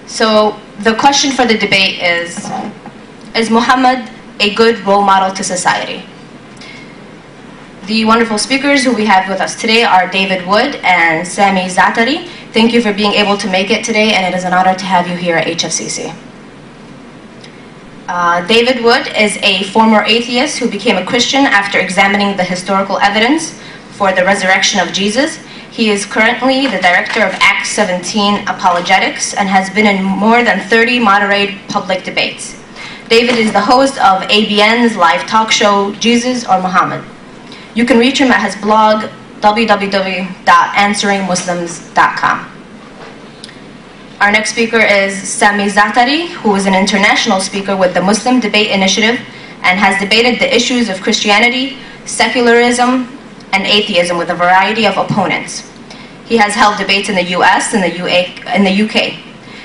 So the question for the debate is Muhammad a good role model to society? The wonderful speakers who we have with us today are David Wood and Sami Zaatari. Thank you for being able to make it today, and it is an honor to have you here at HFCC. David Wood is a former atheist who became a Christian after examining the historical evidence for the resurrection of Jesus. He is currently the director of Acts 17 Apologetics and has been in more than 30 moderated public debates. David is the host of ABN's live talk show, Jesus or Muhammad. You can reach him at his blog, www.answeringmuslims.com. Our next speaker is Sami Zaatari, who is an international speaker with the Muslim Debate Initiative and has debated the issues of Christianity, secularism, and atheism with a variety of opponents. He has held debates in the US and the UK.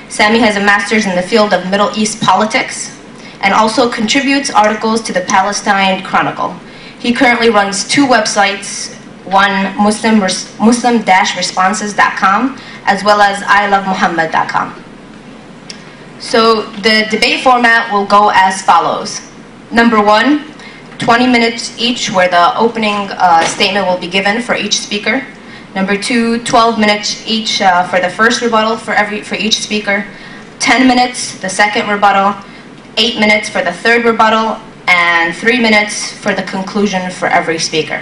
Sami has a master's in the field of Middle East politics and also contributes articles to the Palestine Chronicle. He currently runs two websites, one muslim-responses.com as well as ilovemuhammad.com. So the debate format will go as follows. Number one, 20 minutes each where the opening statement will be given for each speaker. Number two, 12 minutes each for the first rebuttal for each speaker. 10 minutes, the second rebuttal. 8 minutes for the third rebuttal, and 3 minutes for the conclusion for every speaker.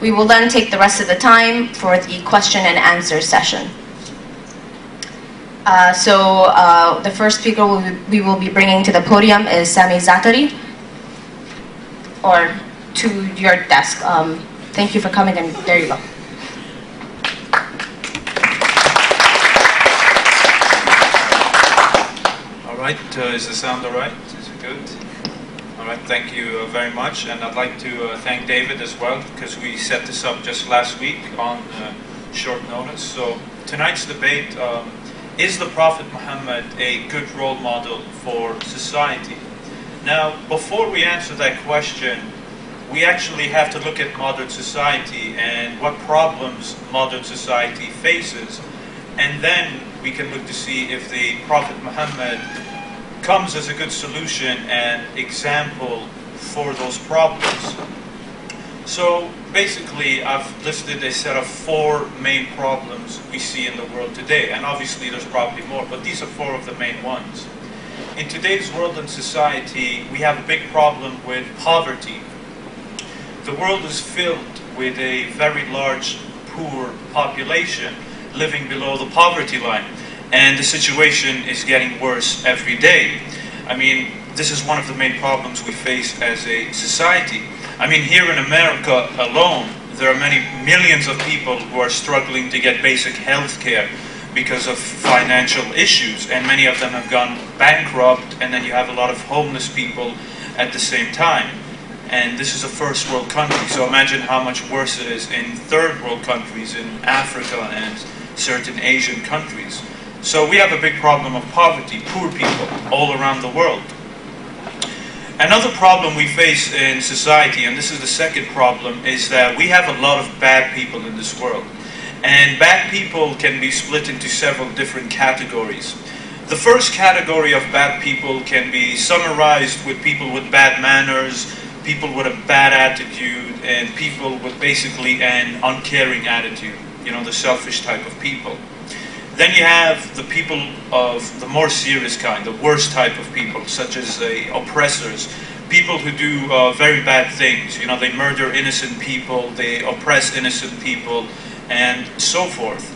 We will then take the rest of the time for the question and answer session. The first speaker we will be bringing to the podium is Sami Zaatari, or to your desk. Thank you for coming, and there you go. All right, is the sound all right? Is it good? All right, thank you very much, and I'd like to thank David as well, because we set this up just last week on short notice. So tonight's debate, is the Prophet Muhammad a good role model for society? Now, before we answer that question, we actually have to look at modern society and what problems modern society faces, and then we can look to see if the Prophet Muhammad comes as a good solution and example for those problems. So basically, I've listed a set of 4 main problems we see in the world today, and obviously there's probably more, but these are 4 of the main ones. In today's world and society, we have a big problem with poverty. The world is filled with a very large poor population living below the poverty line. And the situation is getting worse every day. I mean, this is one of the main problems we face as a society. I mean, here in America alone, there are many millions of people who are struggling to get basic health care because of financial issues, and many of them have gone bankrupt, and then you have a lot of homeless people at the same time. And this is a first world country, so imagine how much worse it is in third world countries, in Africa and certain Asian countries. So we have a big problem of poverty, poor people all around the world. Another problem we face in society, and this is the second problem, is that we have a lot of bad people in this world. And bad people can be split into several different categories. The first category of bad people can be summarized with people with bad manners, people with a bad attitude, and people with basically an uncaring attitude, you know, the selfish type of people. Then you have the people of the more serious kind, the worst type of people, such as oppressors, people who do very bad things. You know, they murder innocent people, they oppress innocent people, and so forth.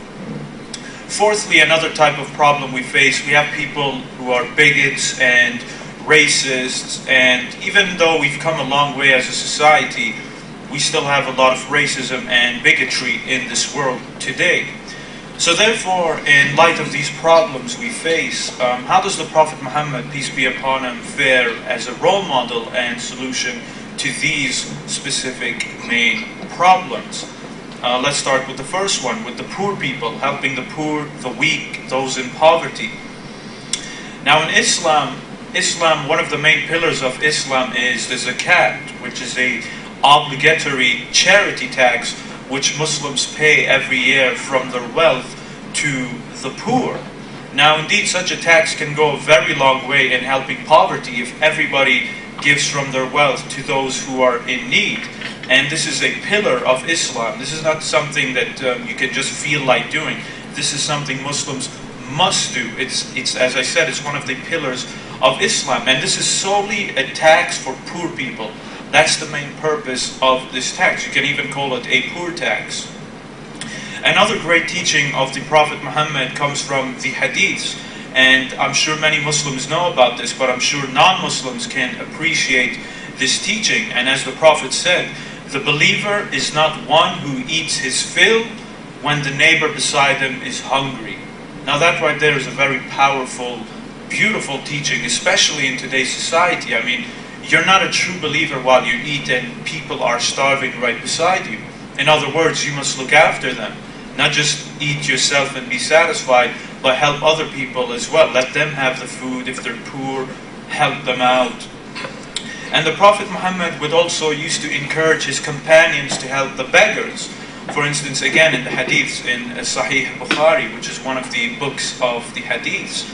Fourthly, another type of problem we face, we have people who are bigots and racists, and even though we've come a long way as a society, we still have a lot of racism and bigotry in this world today. So therefore, in light of these problems we face, how does the Prophet Muhammad, peace be upon him, fare as a role model and solution to these specific main problems? Let's start with the first one, with the poor people, helping the poor, the weak, those in poverty. Now in Islam, one of the main pillars of Islam is the zakat, which is a obligatory charity tax which Muslims pay every year from their wealth to the poor. Now, indeed, such a tax can go a very long way in helping poverty if everybody gives from their wealth to those who are in need. And this is a pillar of Islam. This is not something that you can just feel like doing. This is something Muslims must do. It's, as I said, it's one of the pillars of Islam. And this is solely a tax for poor people. That's the main purpose of this tax. You can even call it a poor tax. Another great teaching of the Prophet Muhammad comes from the Hadiths. And I'm sure many Muslims know about this, but I'm sure non-Muslims can appreciate this teaching. And as the Prophet said, the believer is not one who eats his fill when the neighbor beside him is hungry. Now that right there is a very powerful, beautiful teaching, especially in today's society. I mean, you're not a true believer while you eat and people are starving right beside you. In other words, you must look after them. Not just eat yourself and be satisfied, but help other people as well. Let them have the food. If they're poor, help them out. And the Prophet Muhammad would also used to encourage his companions to help the beggars. For instance, again in the Hadiths, in Sahih Bukhari, which is one of the books of the Hadiths,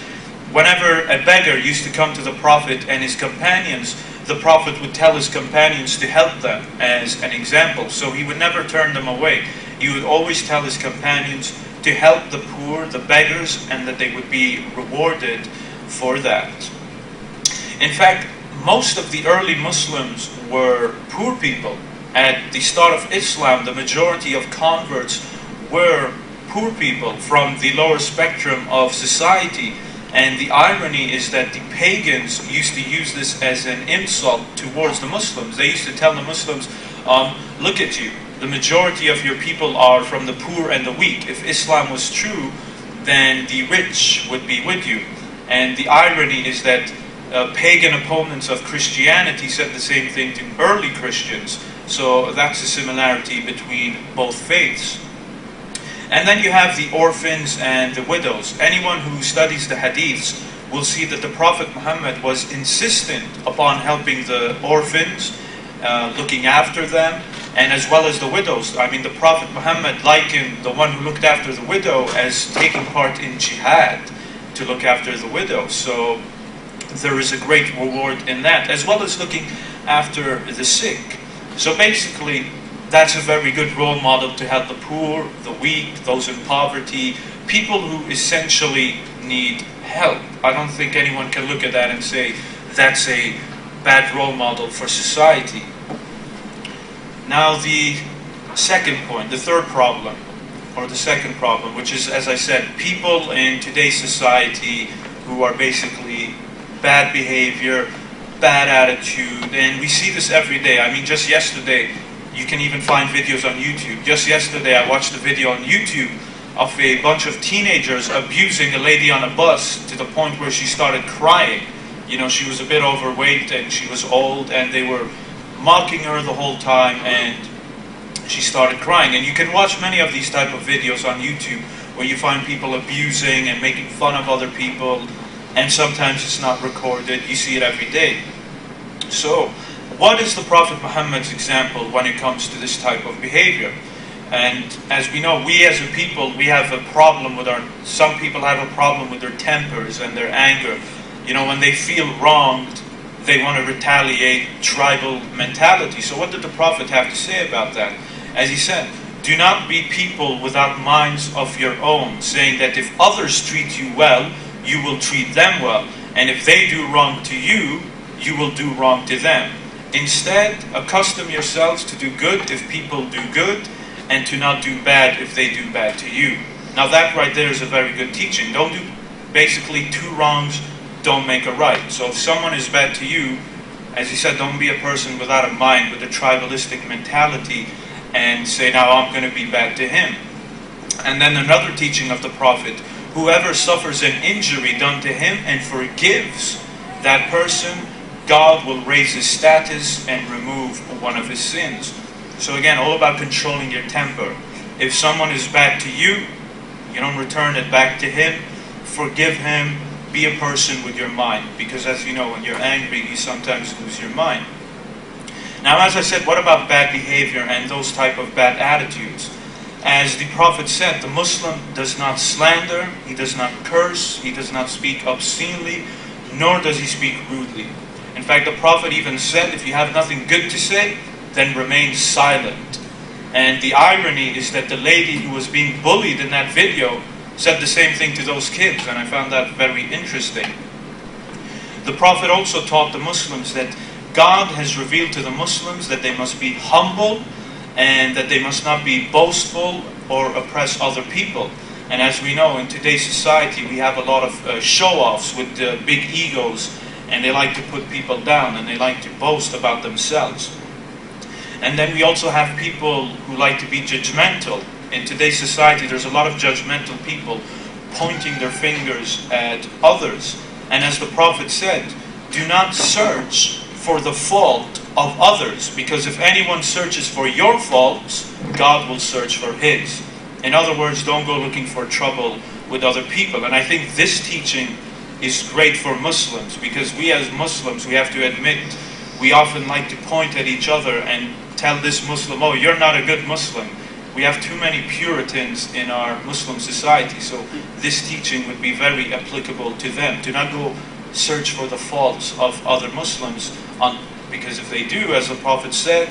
whenever a beggar used to come to the Prophet and his companions, the Prophet would tell his companions to help them as an example. So he would never turn them away. He would always tell his companions to help the poor, the beggars, and that they would be rewarded for that. In fact, most of the early Muslims were poor people. At the start of Islam, the majority of converts were poor people from the lower spectrum of society. And the irony is that the pagans used to use this as an insult towards the Muslims. They used to tell the Muslims, look at you, the majority of your people are from the poor and the weak. If Islam was true, then the rich would be with you. And the irony is that pagan opponents of Christianity said the same thing to early Christians. So that's a similarity between both faiths. And then you have the orphans and the widows. Anyone who studies the Hadiths will see that the Prophet Muhammad was insistent upon helping the orphans, looking after them, and as well as the widows. I mean, the Prophet Muhammad likened the one who looked after the widow as taking part in jihad to look after the widow. So there is a great reward in that, as well as looking after the sick. So basically, that's a very good role model to help the poor, the weak, those in poverty, people who essentially need help. I don't think anyone can look at that and say that's a bad role model for society. Now the second point, the third problem, or the second problem, which is, as I said, people in today's society who are basically bad behavior, bad attitude, and we see this every day. I mean, just yesterday, you can even find videos on YouTube. Just yesterday, I watched a video on YouTube of a bunch of teenagers abusing a lady on a bus to the point where she started crying. You know, she was a bit overweight and she was old, and they were mocking her the whole time, and she started crying. And you can watch many of these type of videos on YouTube where you find people abusing and making fun of other people, and sometimes it's not recorded. You see it every day. So, what is the Prophet Muhammad's example when it comes to this type of behavior? And as we know, we as a people, we have a problem with some people have a problem with their tempers and their anger. You know, when they feel wronged, they want to retaliate, tribal mentality. So what did the Prophet have to say about that? As he said, do not be people without minds of your own, saying that if others treat you well, you will treat them well. And if they do wrong to you, you will do wrong to them. Instead, accustom yourselves to do good if people do good, and to not do bad if they do bad to you. Now that right there is a very good teaching. Don't do, basically, two wrongs don't make a right. So if someone is bad to you, as he said, don't be a person without a mind, with a tribalistic mentality, and say, now I'm going to be bad to him. And then another teaching of the Prophet, whoever suffers an injury done to him and forgives that person, God will raise his status and remove one of his sins. So again, all about controlling your temper. If someone is bad to you, you don't return it back to him. Forgive him. Be a person with your mind. Because as you know, when you're angry, you sometimes lose your mind. Now, as I said, what about bad behavior and those type of bad attitudes? As the Prophet said, the Muslim does not slander, he does not curse, he does not speak obscenely, nor does he speak rudely. In fact, the Prophet even said, if you have nothing good to say, then remain silent. And the irony is that the lady who was being bullied in that video said the same thing to those kids, and I found that very interesting. The Prophet also taught the Muslims that God has revealed to the Muslims that they must be humble and that they must not be boastful or oppress other people. And as we know, in today's society, we have a lot of show-offs with big egos, and they like to put people down and they like to boast about themselves. And then we also have people who like to be judgmental. In today's society, there's a lot of judgmental people pointing their fingers at others. And as the Prophet said, do not search for the fault of others, because if anyone searches for your faults, God will search for his. In other words, don't go looking for trouble with other people. And I think this teaching is great for Muslims, because we as Muslims, we have to admit, we often like to point at each other and tell this Muslim, oh, you're not a good Muslim. We have too many Puritans in our Muslim society, so this teaching would be very applicable to them. Do not go search for the faults of other Muslims, because if they do, as the Prophet said,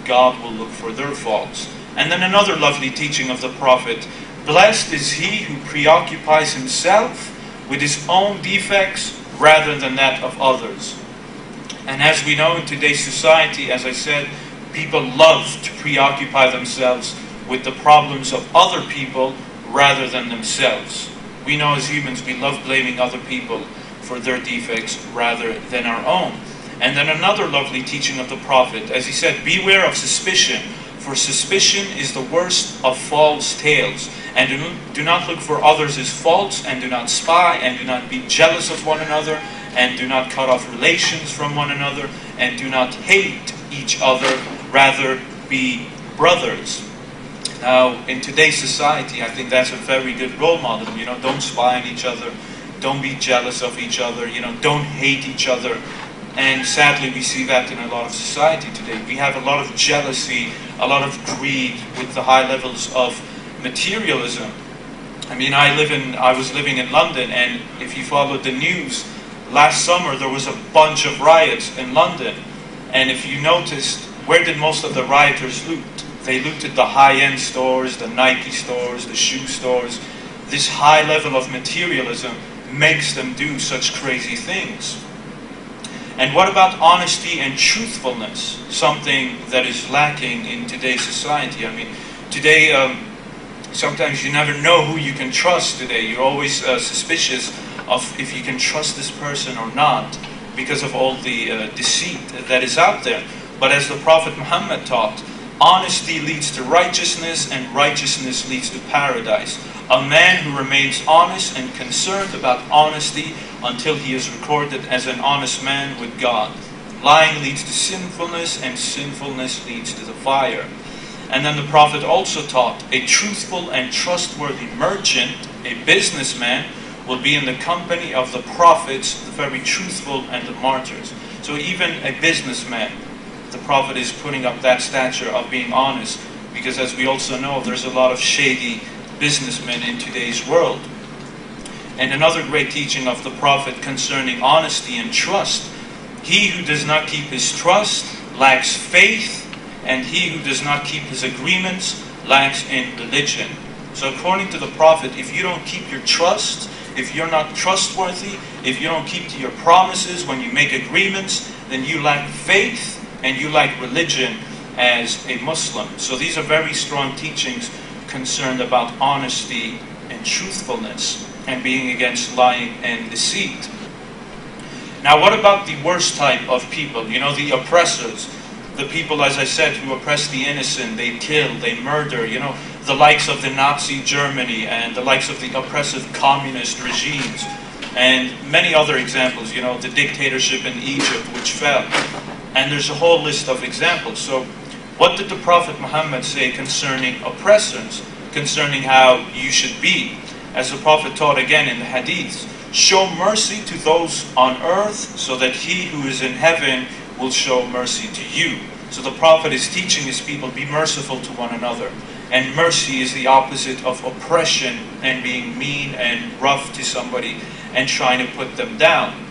God will look for their faults. And then another lovely teaching of the Prophet, blessed is he who preoccupies himself with his own defects rather than that of others. And as we know in today's society, as I said, people love to preoccupy themselves with the problems of other people rather than themselves. We know as humans, we love blaming other people for their defects rather than our own. And then another lovely teaching of the Prophet, as he said, beware of suspicion, for suspicion is the worst of false tales. And do not look for others as faults, and do not spy, and do not be jealous of one another, and do not cut off relations from one another, and do not hate each other, rather be brothers. Now, in today's society, I think that's a very good role model. You know, don't spy on each other, don't be jealous of each other, you know, don't hate each other. And sadly, we see that in a lot of society today. We have a lot of jealousy, a lot of greed with the high levels of materialism. I mean, I was living in London, and if you followed the news, last summer there was a bunch of riots in London. And if you noticed, where did most of the rioters loot? They looted the high-end stores, the Nike stores, the shoe stores. This high level of materialism makes them do such crazy things. And what about honesty and truthfulness? Something that is lacking in today's society. I mean, today, sometimes you never know who you can trust today. You're always suspicious of if you can trust this person or not, because of all the deceit that is out there. But as the Prophet Muhammad taught, honesty leads to righteousness, and righteousness leads to paradise. A man who remains honest and concerned about honesty until he is recorded as an honest man with God. Lying leads to sinfulness, and sinfulness leads to the fire. And then the Prophet also taught, a truthful and trustworthy merchant, a businessman, will be in the company of the prophets, the very truthful, and the martyrs. So even a businessman, the Prophet is putting up that stature of being honest, because as we also know, there's a lot of shady businessmen in today's world. And another great teaching of the Prophet concerning honesty and trust, he who does not keep his trust lacks faith, and he who does not keep his agreements lacks in religion. So according to the Prophet, if you don't keep your trust, if you're not trustworthy, if you don't keep to your promises when you make agreements, then you lack faith and you lack religion as a Muslim. So these are very strong teachings concerned about honesty and truthfulness, and being against lying and deceit. Now, what about the worst type of people? You know, the oppressors. The people, as I said, who oppress the innocent, they kill, they murder. You know, the likes of the Nazi Germany and the likes of the oppressive communist regimes. And many other examples, you know, the dictatorship in Egypt which fell. And there's a whole list of examples. So what did the Prophet Muhammad say concerning oppressors, concerning how you should be? As the Prophet taught again in the Hadith, show mercy to those on earth so that he who is in heaven will show mercy to you. So the Prophet is teaching his people, be merciful to one another. And mercy is the opposite of oppression and being mean and rough to somebody and trying to put them down.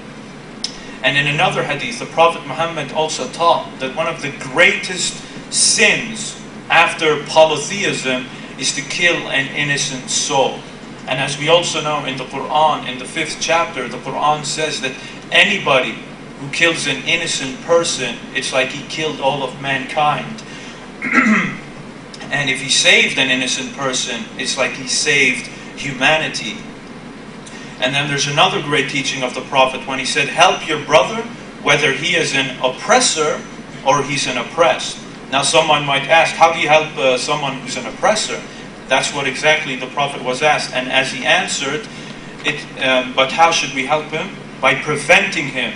And in another hadith, the Prophet Muhammad also taught that one of the greatest sins after polytheism is to kill an innocent soul. And as we also know in the Quran, in the 5th chapter, the Quran says that anybody who kills an innocent person, it's like he killed all of mankind. And if he saved an innocent person, it's like he saved humanity. And then there's another great teaching of the Prophet when he said, help your brother whether he is an oppressor or he's an oppressed. Now someone might ask, how do you help someone who's an oppressor? That's what exactly the Prophet was asked. And as he answered, but how should we help him? By preventing him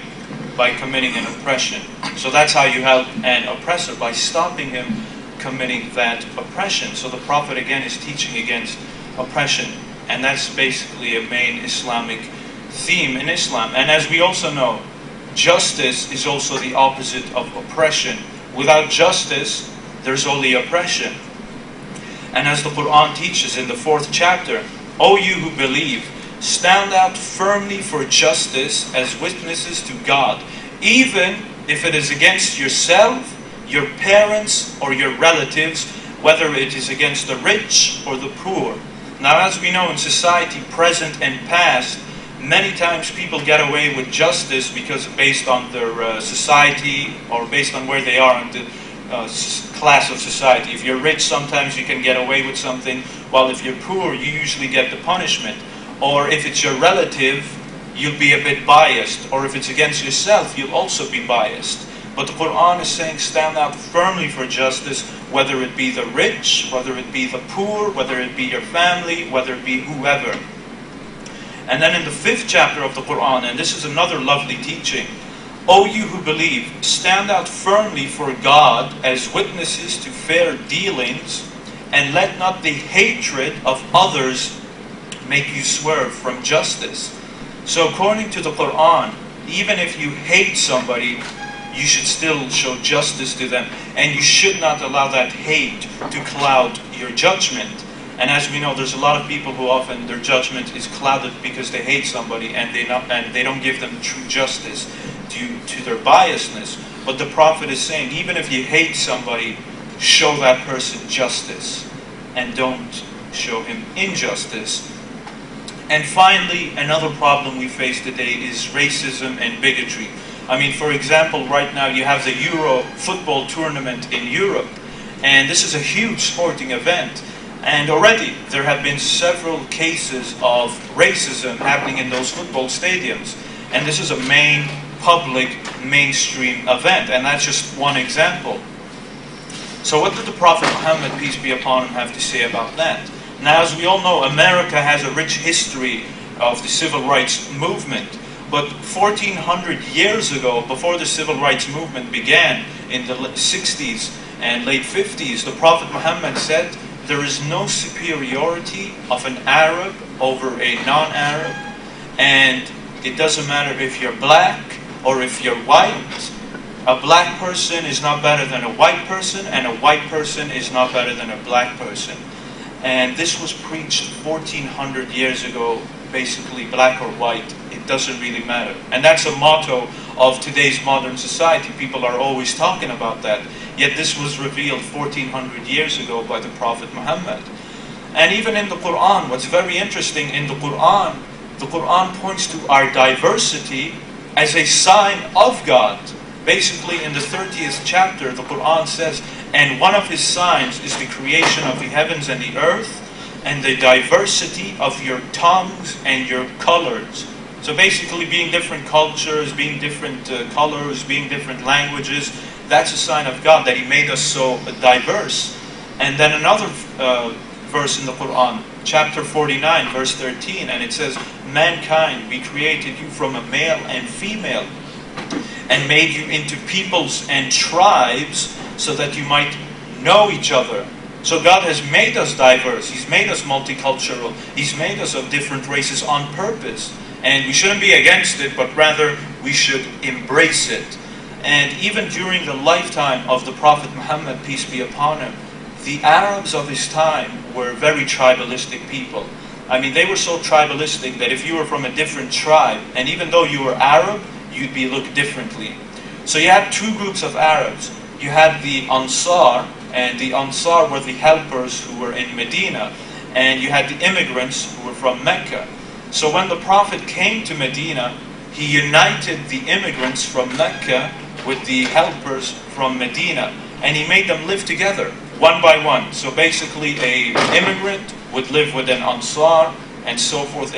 by committing an oppression. So that's how you help an oppressor, by stopping him committing that oppression. So the Prophet again is teaching against oppression. And that's basically a main Islamic theme in Islam. And as we also know, justice is also the opposite of oppression. Without justice, there's only oppression. And as the Quran teaches in the 4th chapter, O you who believe, stand out firmly for justice as witnesses to God, even if it is against yourself, your parents, or your relatives, whether it is against the rich or the poor. Now, as we know in society, present and past, many times people get away with justice because based on their society or based on where they are in the class of society. If you're rich, sometimes you can get away with something, while if you're poor, you usually get the punishment. Or if it's your relative, you'll be a bit biased. Or if it's against yourself, you'll also be biased. But the Quran is saying stand out firmly for justice, whether it be the rich, whether it be the poor, whether it be your family, whether it be whoever. And then in the 5th chapter of the Quran, and this is another lovely teaching, O you who believe, stand out firmly for God as witnesses to fair dealings, and let not the hatred of others make you swerve from justice. So according to the Quran, even if you hate somebody, you should still show justice to them. And you should not allow that hate to cloud your judgment. And as we know, there's a lot of people who often their judgment is clouded because they hate somebody and they don't give them true justice due to their biasness. But the Prophet is saying, even if you hate somebody, show that person justice and don't show him injustice. And finally, another problem we face today is racism and bigotry. I mean, for example, right now you have the Euro football tournament in Europe, and this is a huge sporting event. And already there have been several cases of racism happening in those football stadiums. And this is a main public mainstream event, and that's just one example. So what did the Prophet Muhammad, peace be upon him, have to say about that? Now, as we all know, America has a rich history of the civil rights movement. But 1400 years ago, before the civil rights movement began in the 60s and late 50s, the Prophet Muhammad said, there is no superiority of an Arab over a non-Arab, and it doesn't matter if you're black or if you're white. A black person is not better than a white person, and a white person is not better than a black person. And this was preached 1400 years ago, basically black or white. It doesn't really matter. And that's a motto of today's modern society. People are always talking about that. Yet this was revealed 1400 years ago by the Prophet Muhammad. And even in the Quran, what's very interesting, in the Quran points to our diversity as a sign of God. Basically, in the 30th chapter, the Quran says, and one of his signs is the creation of the heavens and the earth, and the diversity of your tongues and your colors. So basically, being different cultures, being different colors, being different languages, that's a sign of God, that He made us so diverse. And then another verse in the Quran, chapter 49, verse 13, and it says, mankind, we created you from a male and female, and made you into peoples and tribes, so that you might know each other. So God has made us diverse. He's made us multicultural. He's made us of different races on purpose. And we shouldn't be against it, but rather we should embrace it. And even during the lifetime of the Prophet Muhammad, peace be upon him, the Arabs of his time were very tribalistic people. I mean, they were so tribalistic that if you were from a different tribe, and even though you were Arab, you'd be looked differently. So you had two groups of Arabs. You had the Ansar, and the Ansar were the helpers who were in Medina, and you had the immigrants who were from Mecca. So when the Prophet came to Medina, he united the immigrants from Mecca with the helpers from Medina, and he made them live together, one by one. So basically, an immigrant would live with an Ansar, and so forth,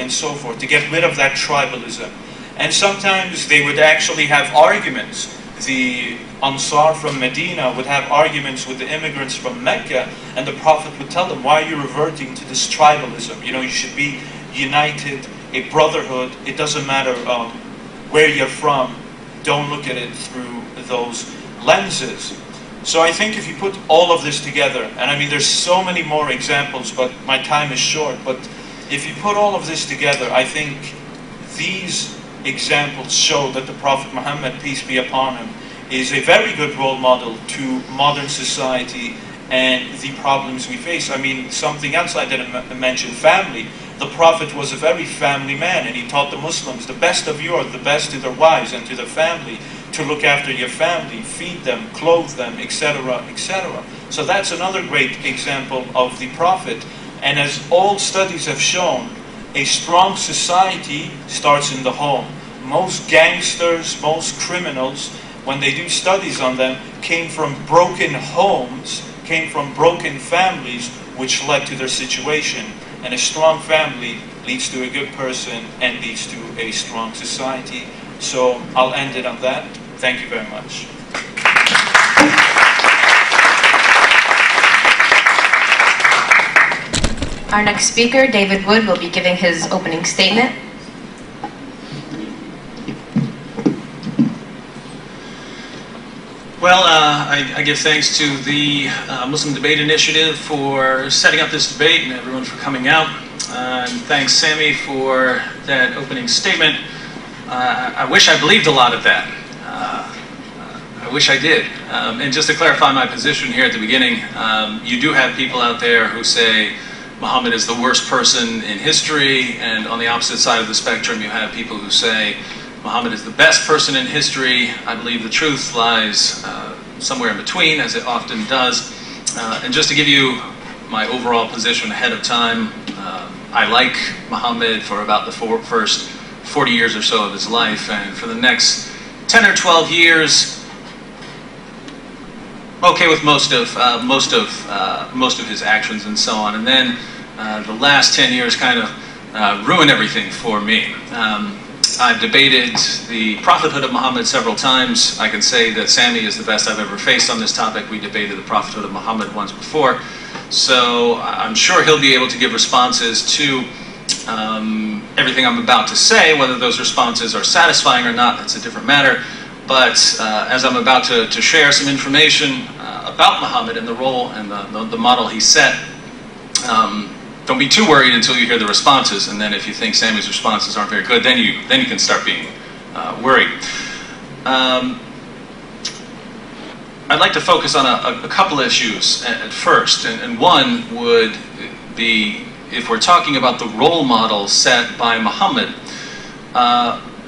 to get rid of that tribalism. And sometimes they would actually have arguments. The Ansar from Medina would have arguments with the immigrants from Mecca, and the Prophet would tell them, why are you reverting to this tribalism? You know, you should be united, a brotherhood. It doesn't matter where you're from. Don't look at it through those lenses. So I think if you put all of this together, and I mean there's so many more examples, but my time is short, but if you put all of this together, I think these examples show that the Prophet Muhammad, peace be upon him, is a very good role model to modern society and the problems we face. I mean, something else I didn't mention, family. The Prophet was a very family man, and he taught the Muslims, the best of you are the best to their wives and to their family, to look after your family, feed them, clothe them, etc., etc. So that's another great example of the Prophet. And as all studies have shown, a strong society starts in the home. Most gangsters, most criminals, when they do studies on them, came from broken homes, came from broken families, which led to their situation. And a strong family leads to a good person and leads to a strong society. So I'll end it on that. Thank you very much. Our next speaker, David Wood, will be giving his opening statement. Well, I give thanks to the Muslim Debate Initiative for setting up this debate and everyone for coming out. And thanks, Sami, for that opening statement. I wish I believed a lot of that. I wish I did. And just to clarify my position here at the beginning, you do have people out there who say Muhammad is the worst person in history, and on the opposite side of the spectrum you have people who say Muhammad is the best person in history. I believe the truth lies somewhere in between, as it often does. And just to give you my overall position ahead of time, I like Muhammad for about the first 40 years or so of his life, and for the next 10 or 12 years, okay with most of his actions and so on. And then the last 10 years kind of ruined everything for me. I've debated the prophethood of Muhammad several times. I can say that Sami is the best I've ever faced on this topic. We debated the prophethood of Muhammad once before. So I'm sure he'll be able to give responses to everything I'm about to say. Whether those responses are satisfying or not, that's a different matter. But as I'm about to share some information about Muhammad and the role and the model he set, don't be too worried until you hear the responses, and then if you think Sami's responses aren't very good, then you can start being worried. I'd like to focus on a couple issues at first, and one would be, if we're talking about the role model set by Muhammad,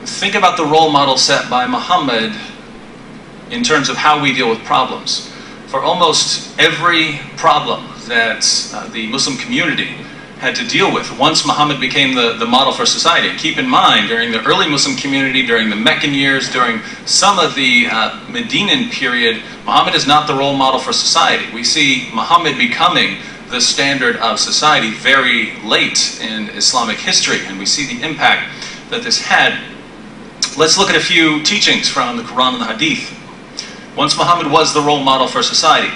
think about the role model set by Muhammad in terms of how we deal with problems. For almost every problem that the Muslim community had to deal with once Muhammad became the model for society. And keep in mind, during the early Muslim community, during the Meccan years, during some of the Medinan period, Muhammad is not the role model for society. We see Muhammad becoming the standard of society very late in Islamic history, and we see the impact that this had. Let's look at a few teachings from the Quran and the Hadith. Once Muhammad was the role model for society.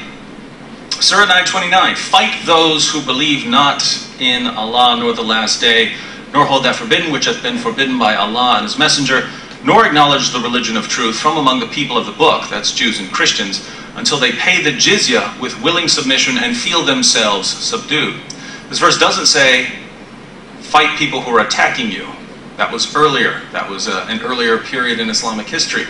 Surah 929, fight those who believe not in Allah nor the last day, nor hold that forbidden which hath been forbidden by Allah and His Messenger, nor acknowledge the religion of truth from among the people of the book, that's Jews and Christians, until they pay the jizya with willing submission and feel themselves subdued. This verse doesn't say, fight people who are attacking you. That was earlier. That was an earlier period in Islamic history.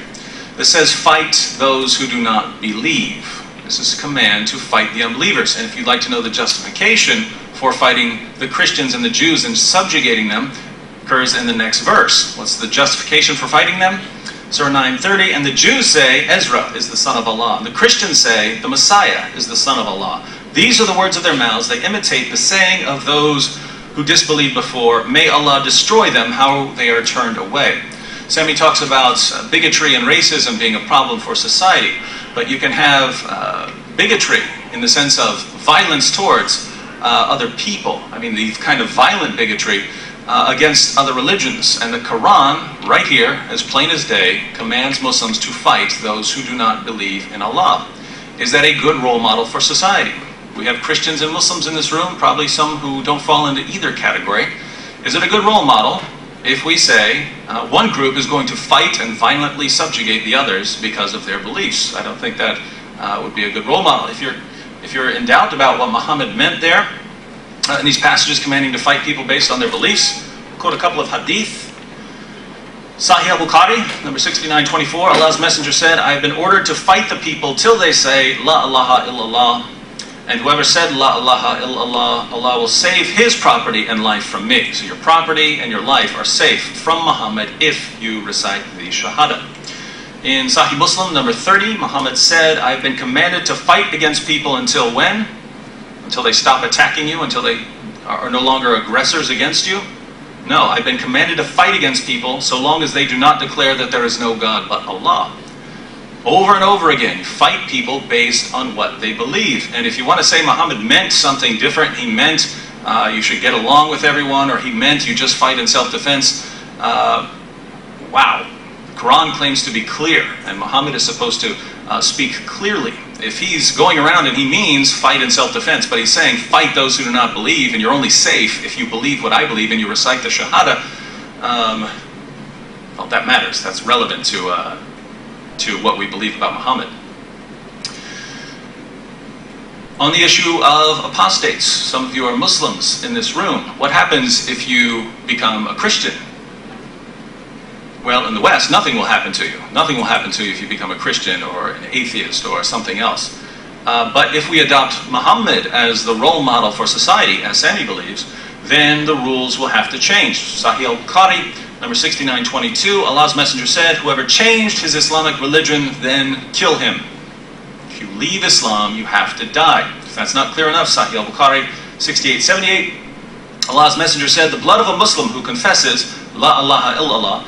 This says, fight those who do not believe. This is a command to fight the unbelievers. And if you'd like to know the justification for fighting the Christians and the Jews and subjugating them, occurs in the next verse. What's the justification for fighting them? Surah 9:30, and the Jews say, Ezra is the son of Allah. And the Christians say, the Messiah is the son of Allah. These are the words of their mouths. They imitate the saying of those who disbelieved before. May Allah destroy them, how they are turned away. Sami talks about bigotry and racism being a problem for society. But you can have bigotry in the sense of violence towards other people. I mean, the kind of violent bigotry against other religions. And the Quran, right here, as plain as day, commands Muslims to fight those who do not believe in Allah. Is that a good role model for society? We have Christians and Muslims in this room, probably some who don't fall into either category. Is it a good role model if we say one group is going to fight and violently subjugate the others because of their beliefs? I don't think that would be a good role model. If you're in doubt about what Muhammad meant there, in these passages commanding to fight people based on their beliefs, I'll quote a couple of hadith. Sahih al-Bukhari, number 6924, Allah's Messenger said, I have been ordered to fight the people till they say, La ilaha illallah, and whoever said, La ilaha illallah, Allah will save his property and life from me. So your property and your life are safe from Muhammad if you recite the Shahada. In Sahih Muslim, number 30, Muhammad said, I have been commanded to fight against people until when? Until they stop attacking you, until they are no longer aggressors against you? No, I've been commanded to fight against people so long as they do not declare that there is no God but Allah. Over and over again, you fight people based on what they believe. And if you want to say Muhammad meant something different, he meant you should get along with everyone, or he meant you just fight in self-defense, wow. The Quran claims to be clear, and Muhammad is supposed to speak clearly. If he's going around and he means fight in self-defense, but he's saying fight those who do not believe, and you're only safe if you believe what I believe and you recite the Shahada, well, that matters. That's relevant to what we believe about Muhammad. On the issue of apostates, some of you are Muslims in this room. What happens if you become a Christian? Well, in the West, nothing will happen to you. Nothing will happen to you if you become a Christian or an atheist or something else. But if we adopt Muhammad as the role model for society, as Sami believes, then the rules will have to change. Sahih al-Bukhari, number 6922, Allah's Messenger said, whoever changed his Islamic religion, then kill him. If you leave Islam, you have to die. If that's not clear enough, Sahih al-Bukhari, 6878, Allah's Messenger said, the blood of a Muslim who confesses, La ilaha illallah,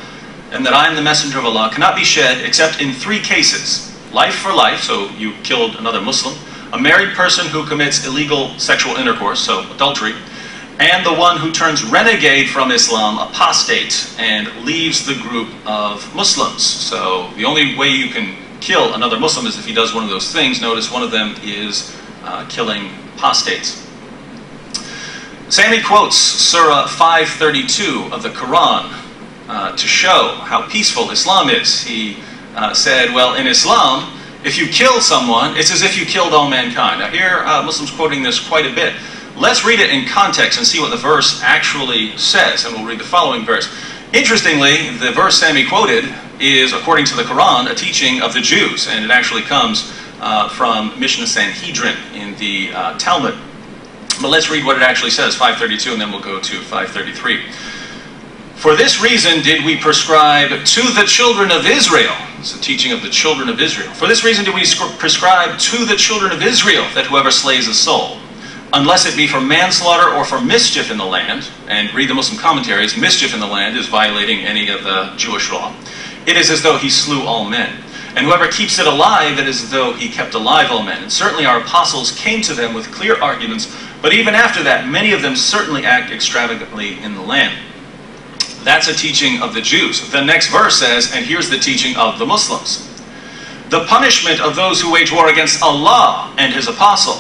and that I am the messenger of Allah, cannot be shed except in 3 cases. Life for life, so you killed another Muslim, a married person who commits illegal sexual intercourse, so adultery, and the one who turns renegade from Islam, apostate, and leaves the group of Muslims. So the only way you can kill another Muslim is if he does one of those things. Notice one of them is killing apostates. Sami quotes Surah 532 of the Quran to show how peaceful Islam is. He said, well, in Islam, if you kill someone, it's as if you killed all mankind. Now here, Muslims quoting this quite a bit. Let's read it in context and see what the verse actually says, and we'll read the following verse. Interestingly, the verse Sami quoted is, according to the Quran, a teaching of the Jews, and it actually comes from Mishnah Sanhedrin in the Talmud. But let's read what it actually says, 532, and then we'll go to 533. For this reason did we prescribe to the children of Israel, it's a teaching of the children of Israel, for this reason did we prescribe to the children of Israel that whoever slays a soul, unless it be for manslaughter or for mischief in the land, and read the Muslim commentaries, mischief in the land is violating any of the Jewish law, it is as though he slew all men. And whoever keeps it alive, it is as though he kept alive all men. And certainly our apostles came to them with clear arguments, but even after that, many of them certainly act extravagantly in the land. That's a teaching of the Jews. The next verse says, and here's the teaching of the Muslims. The punishment of those who wage war against Allah and His apostle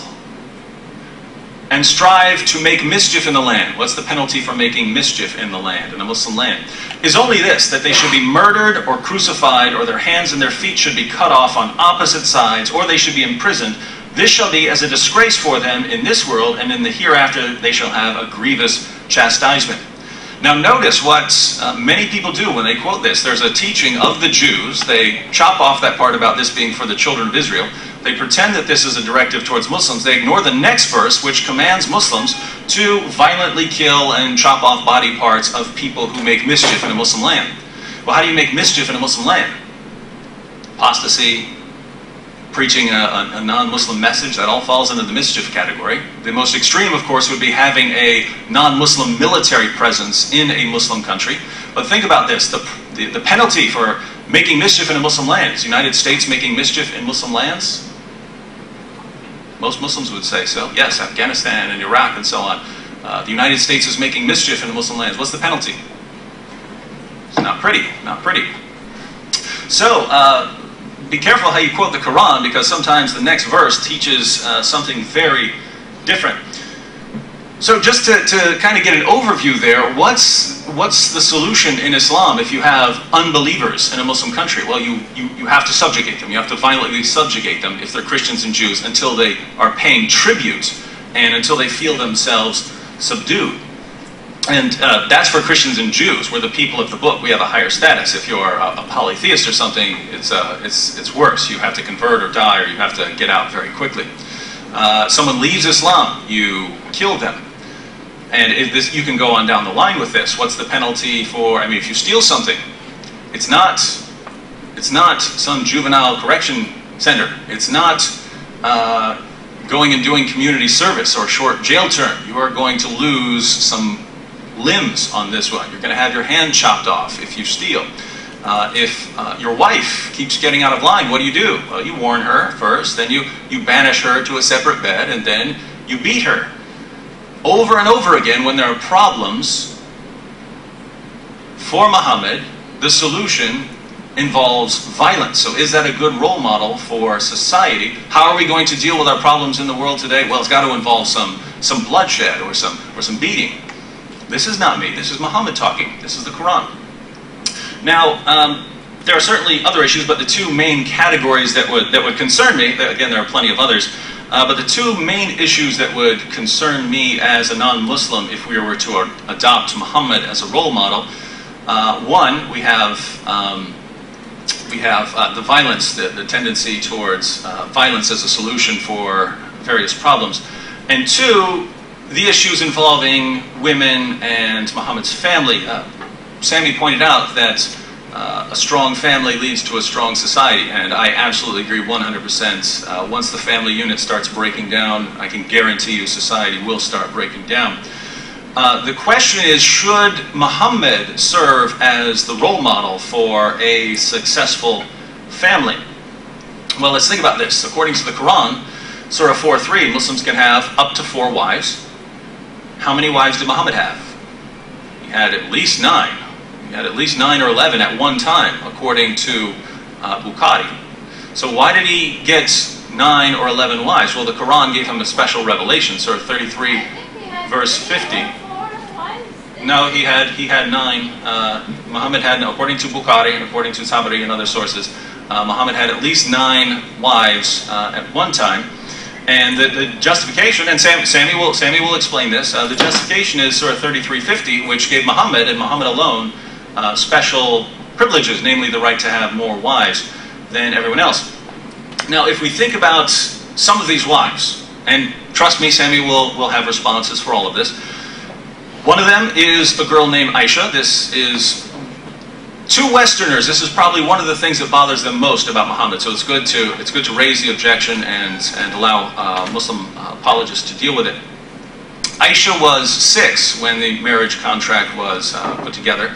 and strive to make mischief in the land. What's the penalty for making mischief in the land, in a Muslim land? Is only this, that they should be murdered or crucified, or their hands and their feet should be cut off on opposite sides, or they should be imprisoned. This shall be as a disgrace for them in this world, and in the hereafter they shall have a grievous chastisement. Now notice what many people do when they quote this. There's a teaching of the Jews. They chop off that part about this being for the children of Israel. They pretend that this is a directive towards Muslims. They ignore the next verse, which commands Muslims to violently kill and chop off body parts of people who make mischief in a Muslim land. Well, how do you make mischief in a Muslim land? Apostasy, preaching a non-Muslim message, that all falls into the mischief category. The most extreme, of course, would be having a non-Muslim military presence in a Muslim country. But think about this, the penalty for making mischief in a Muslim land. Is the United States making mischief in Muslim lands? Most Muslims would say so. Yes, Afghanistan and Iraq and so on. The United States is making mischief in the Muslim lands. What's the penalty? It's not pretty, not pretty. So, be careful how you quote the Quran, because sometimes the next verse teaches something very different. So just to kind of get an overview there, what's the solution in Islam if you have unbelievers in a Muslim country? Well, you have to subjugate them. You have to violently subjugate them if they're Christians and Jews until they are paying tribute and until they feel themselves subdued. And that's for Christians and Jews. We're the people of the book. We have a higher status. If you're a polytheist or something, it's worse. You have to convert or die, or you have to get out very quickly. Someone leaves Islam, you kill them. And you can go on down the line with this. What's the penalty for, I mean, if you steal something, it's not some juvenile correction center. It's not going and doing community service or short jail term. You are going to lose some limbs on this one. You're going to have your hand chopped off if you steal. If your wife keeps getting out of line, what do? Well, you warn her first, then you banish her to a separate bed, and then you beat her. Over and over again, when there are problems, for Muhammad, the solution involves violence. So is that a good role model for society? How are we going to deal with our problems in the world today? Well, it's got to involve some bloodshed or some beating. This is not me. This is Muhammad talking. This is the Quran. Now, there are certainly other issues, but the two main categories that would concern me, again, there are plenty of others, but the two main issues that would concern me as a non-Muslim if we were to adopt Muhammad as a role model, one, we have the violence, the tendency towards violence as a solution for various problems, and two, the issues involving women and Muhammad's family. Sami pointed out that a strong family leads to a strong society, and I absolutely agree 100%. Once the family unit starts breaking down, I can guarantee you society will start breaking down. The question is, should Muhammad serve as the role model for a successful family? Well, let's think about this. According to the Quran, Surah 4:3, Muslims can have up to 4 wives. How many wives did Muhammad have? He had at least 9. He had at least 9 or 11 at one time, according to Bukhari. So why did he get 9 or 11 wives? Well, the Quran gave him a special revelation. Surah 33, verse 50. No, he had 9. Muhammad had, according to Bukhari, according to Zaatari and other sources, Muhammad had at least 9 wives at one time. And the justification, and Sami will explain this, the justification is Surah 33:50, which gave Muhammad, and Muhammad alone, special privileges, namely the right to have more wives than everyone else. Now, if we think about some of these wives, and trust me, Sami will have responses for all of this. One of them is a girl named Aisha. This is, to Westerners, this is probably one of the things that bothers them most about Muhammad. So it's good to raise the objection and allow Muslim apologists to deal with it. Aisha was 6 when the marriage contract was put together,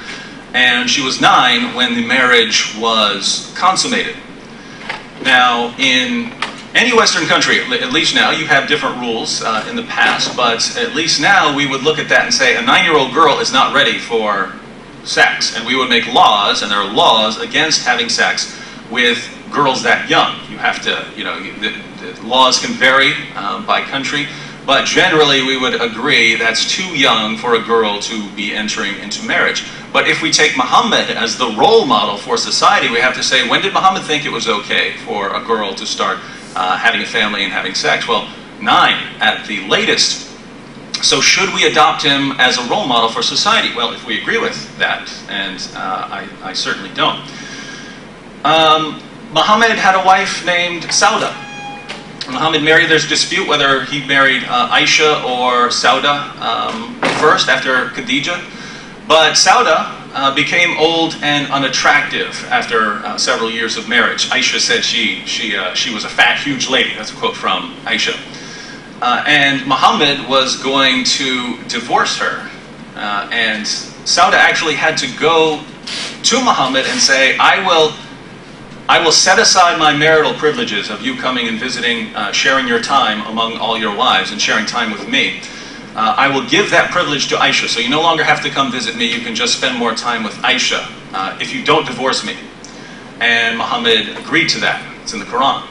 and she was 9 when the marriage was consummated. Now, in any Western country, at least now, you have different rules in the past, but at least now we would look at that and say a 9-year-old girl is not ready for sex, and we would make laws, and there are laws against having sex with girls that young. You have to, the laws can vary by country, but generally we would agree that's too young for a girl to be entering into marriage. But if we take Muhammad as the role model for society, we have to say, when did Muhammad think it was okay for a girl to start having a family and having sex? Well, 9 at the latest. So should we adopt him as a role model for society? Well, if we agree with that, and I certainly don't. Muhammad had a wife named Sauda. Muhammad married, there's dispute whether he married Aisha or Sauda first after Khadija. But Sauda became old and unattractive after several years of marriage. Aisha said she was a fat, huge lady. That's a quote from Aisha. And Muhammad was going to divorce her. And Sauda actually had to go to Muhammad and say, I will set aside my marital privileges of you coming and visiting, sharing your time among all your wives and sharing time with me. I will give that privilege to Aisha, so you no longer have to come visit me, you can just spend more time with Aisha if you don't divorce me. And Muhammad agreed to that. It's in the Quran.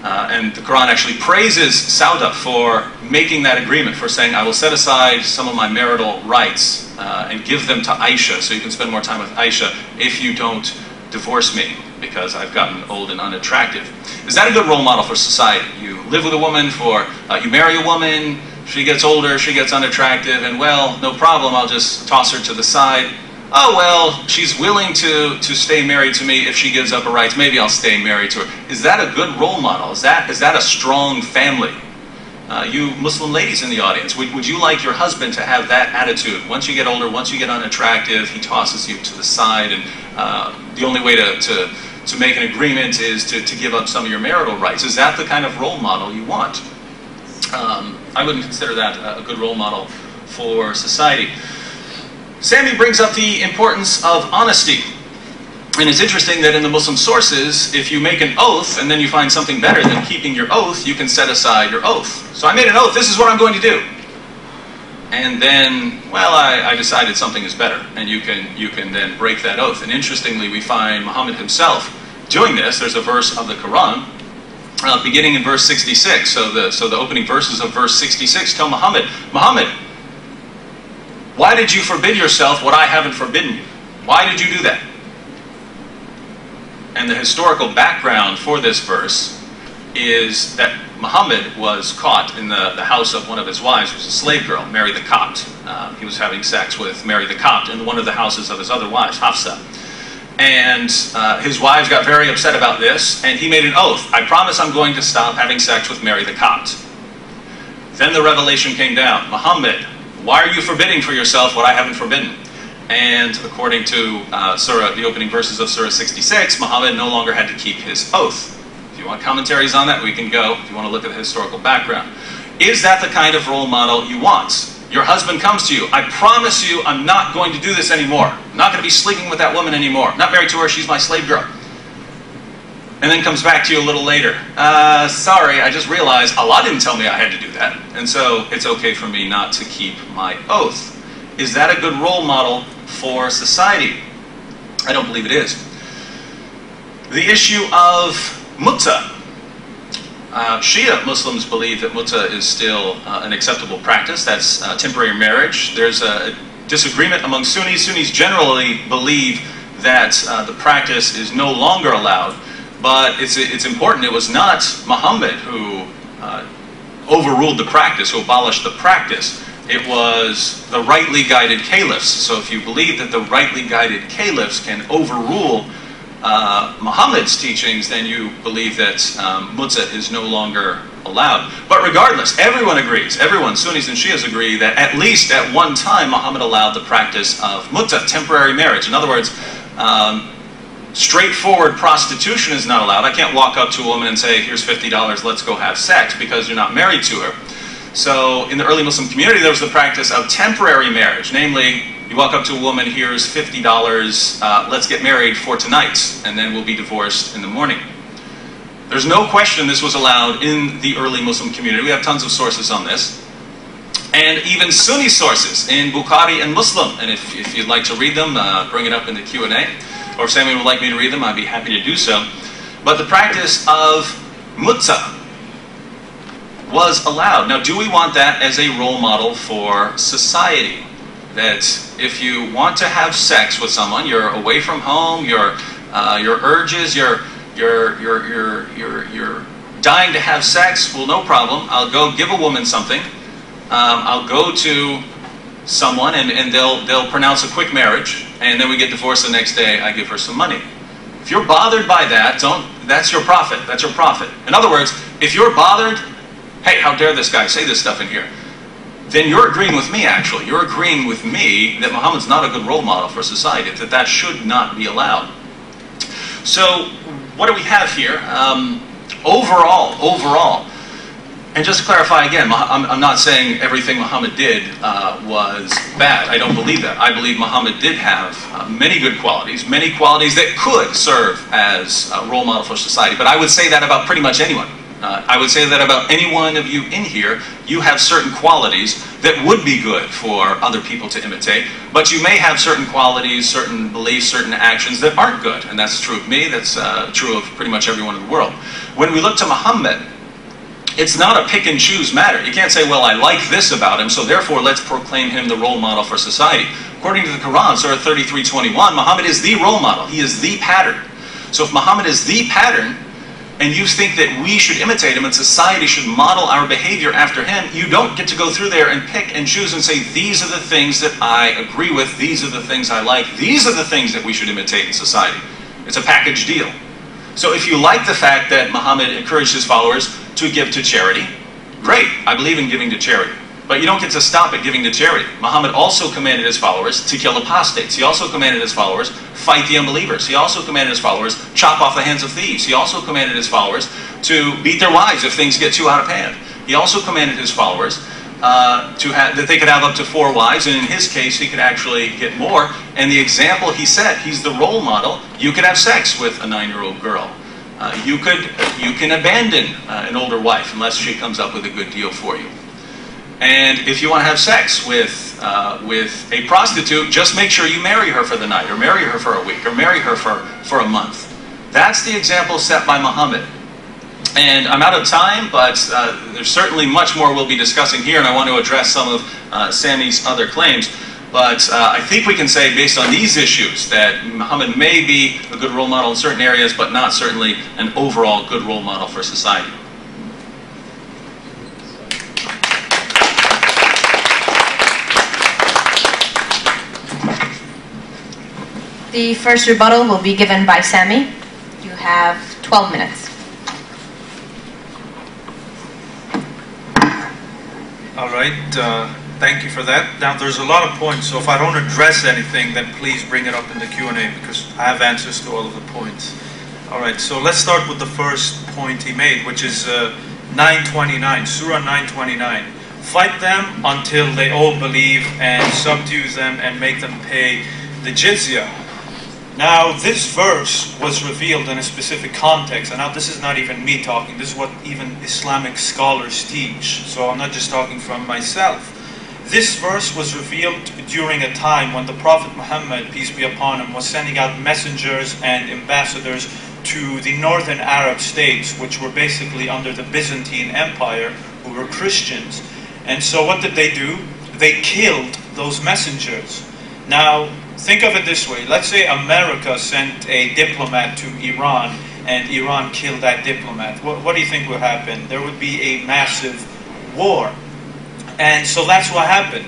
And the Quran actually praises Sauda for making that agreement, for saying, I will set aside some of my marital rights and give them to Aisha, so you can spend more time with Aisha if you don't divorce me, because I've gotten old and unattractive. Is that a good role model for society? You live with a woman you marry a woman, she gets older, she gets unattractive, and well, no problem, I'll just toss her to the side. Oh well, she's willing to stay married to me if she gives up her rights, maybe I'll stay married to her. Is that a good role model? Is that a strong family? You Muslim ladies in the audience, would you like your husband to have that attitude? Once you get older, once you get unattractive, he tosses you to the side, and the only way to make an agreement is to give up some of your marital rights. Is that the kind of role model you want? I wouldn't consider that a good role model for society. Sami brings up the importance of honesty. And it's interesting that in the Muslim sources, if you make an oath and then you find something better than keeping your oath, you can set aside your oath. So I made an oath, this is what I'm going to do. And then, well, I decided something is better. And you can then break that oath. And interestingly, we find Muhammad himself doing this. There's a verse of the Quran, beginning in verse 66. So the opening verses of verse 66 tell Muhammad, why did you forbid yourself what I haven't forbidden you? Why did you do that? And the historical background for this verse is that Muhammad was caught in the house of one of his wives, who was a slave girl, Mary the Copt. He was having sex with Mary the Copt in one of the houses of his other wives, Hafsa. And his wives got very upset about this, and he made an oath. I promise I'm going to stop having sex with Mary the Copt. Then the revelation came down. Muhammad, why are you forbidding for yourself what I haven't forbidden? And according to the opening verses of Surah 66, Muhammad no longer had to keep his oath. If you want commentaries on that, we can go. If you want to look at the historical background. Is that the kind of role model you want? Your husband comes to you, I promise you I'm not going to do this anymore. I'm not going to be sleeping with that woman anymore. I'm not married to her, she's my slave girl. And then comes back to you a little later. Sorry, I just realized Allah didn't tell me I had to do that. And so it's okay for me not to keep my oath. Is that a good role model for society? I don't believe it is. The issue of mutta. Shia Muslims believe that mutta is still an acceptable practice. That's temporary marriage. There's a disagreement among Sunnis. Sunnis generally believe that the practice is no longer allowed. But it's important. It was not Muhammad who overruled the practice, who abolished the practice. It was the rightly guided caliphs. So if you believe that the rightly guided caliphs can overrule Muhammad's teachings, then you believe that mutta is no longer allowed. But regardless, everyone agrees, everyone, Sunnis and Shias agree, that at least at one time Muhammad allowed the practice of mutta, temporary marriage. In other words, straightforward prostitution is not allowed. I can't walk up to a woman and say, here's $50, let's go have sex, because you're not married to her. So in the early Muslim community, there was the practice of temporary marriage. Namely, you walk up to a woman, here's $50, let's get married for tonight, and then we'll be divorced in the morning. There's no question this was allowed in the early Muslim community. We have tons of sources on this. And even Sunni sources in Bukhari and Muslim. And if you'd like to read them, bring it up in the Q&A. Or if Sami would like me to read them, I'd be happy to do so. But the practice of mutta was allowed. Now, do we want that as a role model for society? That if you want to have sex with someone, you're away from home, your urges, you're dying to have sex, well, no problem. I'll go give a woman something, I'll go to someone and they'll pronounce a quick marriage, and then we get divorced the next day. I give her some money. If you're bothered by that, that's your profit. That's your profit. In other words, if you're bothered, hey, how dare this guy say this stuff in here? Then you're agreeing with me, actually. You're agreeing with me that Muhammad's not a good role model for society, that should not be allowed. So, what do we have here? Overall, and just to clarify again, I'm not saying everything Muhammad did was bad. I don't believe that. I believe Muhammad did have many good qualities, many qualities that could serve as a role model for society. But I would say that about pretty much anyone. I would say that about any one of you in here. You have certain qualities that would be good for other people to imitate, but you may have certain qualities, certain beliefs, certain actions that aren't good. And that's true of me, that's true of pretty much everyone in the world. When we look to Muhammad, it's not a pick and choose matter. You can't say, well, I like this about him, so therefore let's proclaim him the role model for society. According to the Quran, Surah 33:21, Muhammad is the role model. He is the pattern. So if Muhammad is the pattern, and you think that we should imitate him and society should model our behavior after him, you don't get to go through there and pick and choose and say, these are the things that I agree with, these are the things I like, these are the things that we should imitate in society. It's a package deal. So if you like the fact that Muhammad encouraged his followers to give to charity, great, I believe in giving to charity. But you don't get to stop at giving to charity. Muhammad also commanded his followers to kill apostates. He also commanded his followers, fight the unbelievers. He also commanded his followers, chop off the hands of thieves. He also commanded his followers to beat their wives if things get too out of hand. He also commanded his followers that they could have up to 4 wives, and in his case, he could actually get more. And the example he set, he's the role model. You could have sex with a 9-year-old girl. You can abandon an older wife unless she comes up with a good deal for you. And if you want to have sex with a prostitute, just make sure you marry her for the night, or marry her for a week, or marry her for a month. That's the example set by Muhammad. And I'm out of time, but there's certainly much more we'll be discussing here, and I want to address some of Sami's other claims. But I think we can say, based on these issues, that Muhammad may be a good role model in certain areas, but not certainly an overall good role model for society. The first rebuttal will be given by Sami. You have 12 minutes. All right, thank you for that. Now, there's a lot of points, so if I don't address anything, then please bring it up in the Q&A, because I have answers to all of the points. All right, so let's start with the first point he made, which is 929, Surah 929. Fight them until they all believe, and subdue them and make them pay the jizya. Now, this verse was revealed in a specific context, and now this is not even me talking, this is what even Islamic scholars teach, so I'm not just talking from myself. This verse was revealed during a time when the Prophet Muhammad, peace be upon him, was sending out messengers and ambassadors to the northern Arab states, which were basically under the Byzantine Empire, who were Christians. And so what did they do? They killed those messengers. Now, think of it this way. Let's say America sent a diplomat to Iran, and Iran killed that diplomat. What do you think would happen? There would be a massive war. And so that's what happened.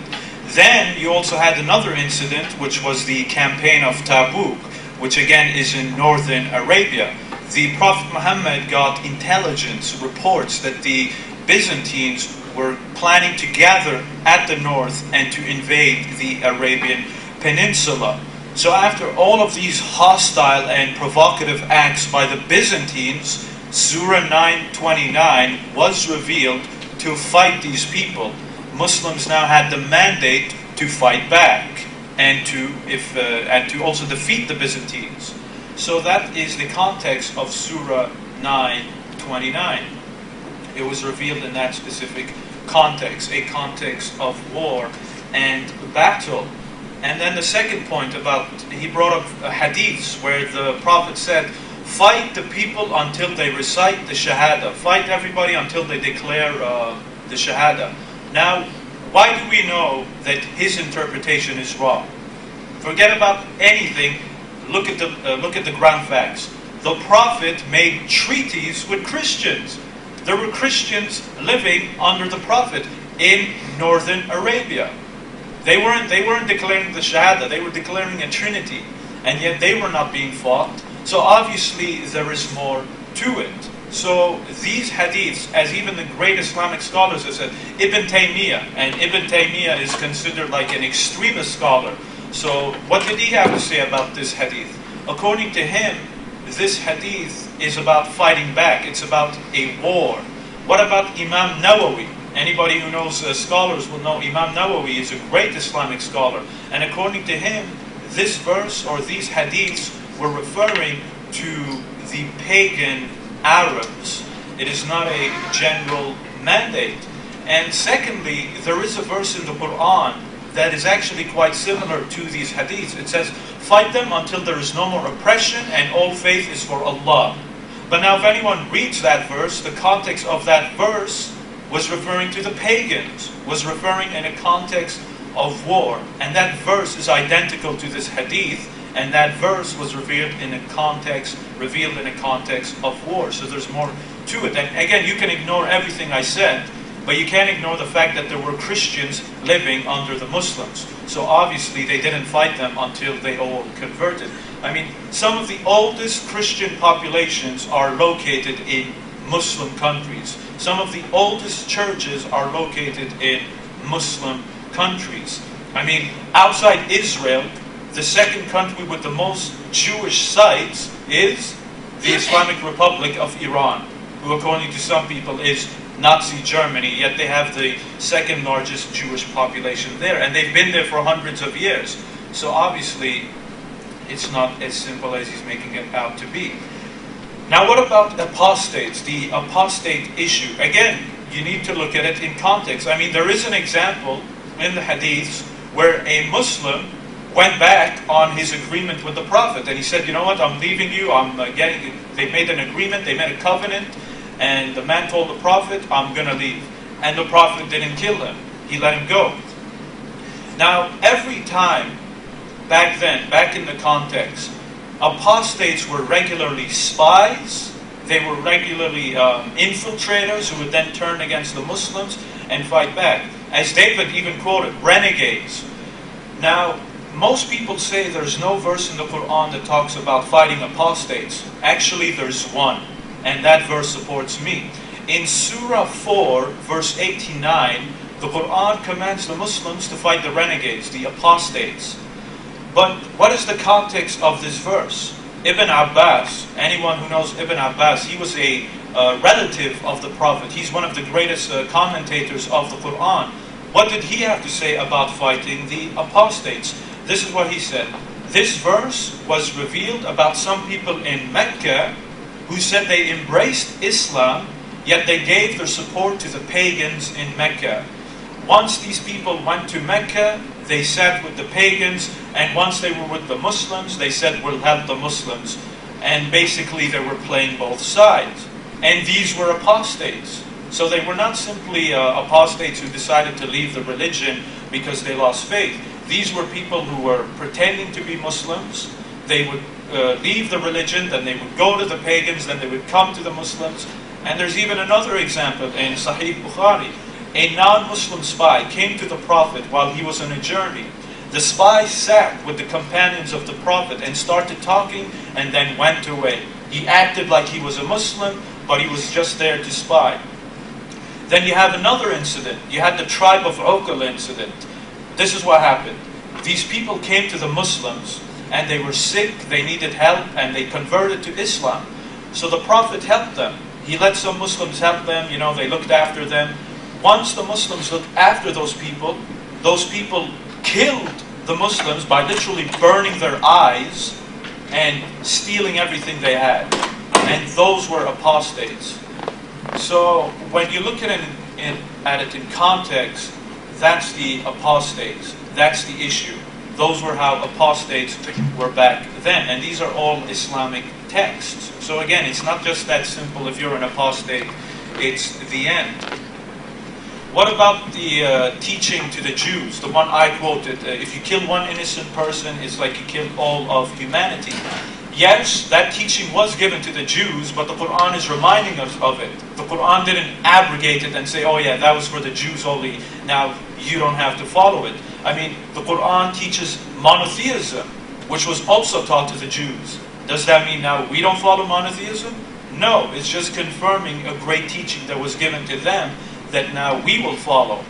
Then you also had another incident, which was the campaign of Tabuk, which again is in northern Arabia. The Prophet Muhammad got intelligence reports that the Byzantines were planning to gather at the north and to invade the Arabian Peninsula. So after all of these hostile and provocative acts by the Byzantines, Surah 929 was revealed to fight these people. Muslims now had the mandate to fight back and to also defeat the Byzantines. So that is the context of Surah 929. It was revealed in that specific context, a context of war and battle. And then the second point about, he brought up hadiths where the Prophet said, fight the people until they recite the Shahada. Fight everybody until they declare the Shahada. Now, why do we know that his interpretation is wrong? Forget about anything. Look at the ground facts. The Prophet made treaties with Christians. There were Christians living under the Prophet. in northern Arabia. They weren't declaring the Shahada, they were declaring a Trinity, and yet they were not being fought. So obviously there is more to it. So these hadiths, as even the great Islamic scholars have said, Ibn Taymiyyah, and Ibn Taymiyyah is considered like an extremist scholar. So what did he have to say about this hadith? According to him, this hadith is about fighting back. It's about a war. What about Imam Nawawi? Anybody who knows scholars will know Imam Nawawi is a great Islamic scholar. And according to him, this verse or these hadiths were referring to the pagan Arabs. It is not a general mandate. And secondly, there is a verse in the Quran that is actually quite similar to these hadiths. It says, fight them until there is no more oppression and all faith is for Allah. But now if anyone reads that verse, the context of that verse was referring to the pagans, was referring in a context of war. And that verse is identical to this hadith, and that verse was revealed in a context of war. So there's more to it. And again, you can ignore everything I said, but you can't ignore the fact that there were Christians living under the Muslims. So obviously they didn't fight them until they all converted. I mean, some of the oldest Christian populations are located in Muslim countries. Some of the oldest churches are located in Muslim countries. I mean, outside Israel, the second country with the most Jewish sites is the Islamic Republic of Iran, who according to some people is Nazi Germany, yet they have the second largest Jewish population there, and they've been there for hundreds of years. So obviously, it's not as simple as he's making it out to be. Now what about apostates, the apostate issue? Again, you need to look at it in context. I mean, there is an example in the hadiths where a Muslim went back on his agreement with the Prophet, and he said, you know what, I'm leaving you, they made an agreement, they made a covenant, and the man told the Prophet, I'm going to leave. And the Prophet didn't kill him, he let him go. Now, every time, back then, back in the context, apostates were regularly spies, they were regularly infiltrators who would then turn against the Muslims and fight back. As David even quoted, renegades. Now, most people say there's no verse in the Quran that talks about fighting apostates. Actually, there's one, and that verse supports me. In Surah 4, verse 89, the Quran commands the Muslims to fight the renegades, the apostates. But what is the context of this verse? Ibn Abbas, anyone who knows Ibn Abbas, he was a relative of the Prophet. He's one of the greatest commentators of the Quran. What did he have to say about fighting the apostates? This is what he said. This verse was revealed about some people in Mecca who said they embraced Islam, yet they gave their support to the pagans in Mecca. Once these people went to Mecca, they sat with the pagans, and once they were with the Muslims, they said, we'll help the Muslims. And basically they were playing both sides. And these were apostates. So they were not simply apostates who decided to leave the religion because they lost faith. These were people who were pretending to be Muslims. They would leave the religion, then they would go to the pagans, then they would come to the Muslims. And there's even another example in Sahih Bukhari. A non-Muslim spy came to the Prophet while he was on a journey. The spy sat with the companions of the Prophet and started talking and then went away. He acted like he was a Muslim, but he was just there to spy. Then you have another incident. You had the tribe of Uqal incident. This is what happened. These people came to the Muslims and they were sick, they needed help, and they converted to Islam. So the Prophet helped them. He let some Muslims help them, you know, they looked after them. Once the Muslims looked after those people killed the Muslims by literally burning their eyes and stealing everything they had. And those were apostates. So when you look at it in context, that's the apostates. That's the issue. Those were how apostates were back then. And these are all Islamic texts. So again, it's not just that simple. If you're an apostate, it's the end. What about the teaching to the Jews? The one I quoted, if you kill one innocent person, it's like you killed all of humanity. yes, that teaching was given to the Jews, but the Quran is reminding us of it. The Quran didn't abrogate it and say, oh yeah, that was for the Jews only, now you don't have to follow it. I mean, the Quran teaches monotheism, which was also taught to the Jews. Does that mean now we don't follow monotheism? No, it's just confirming a great teaching that was given to them that now we will follow.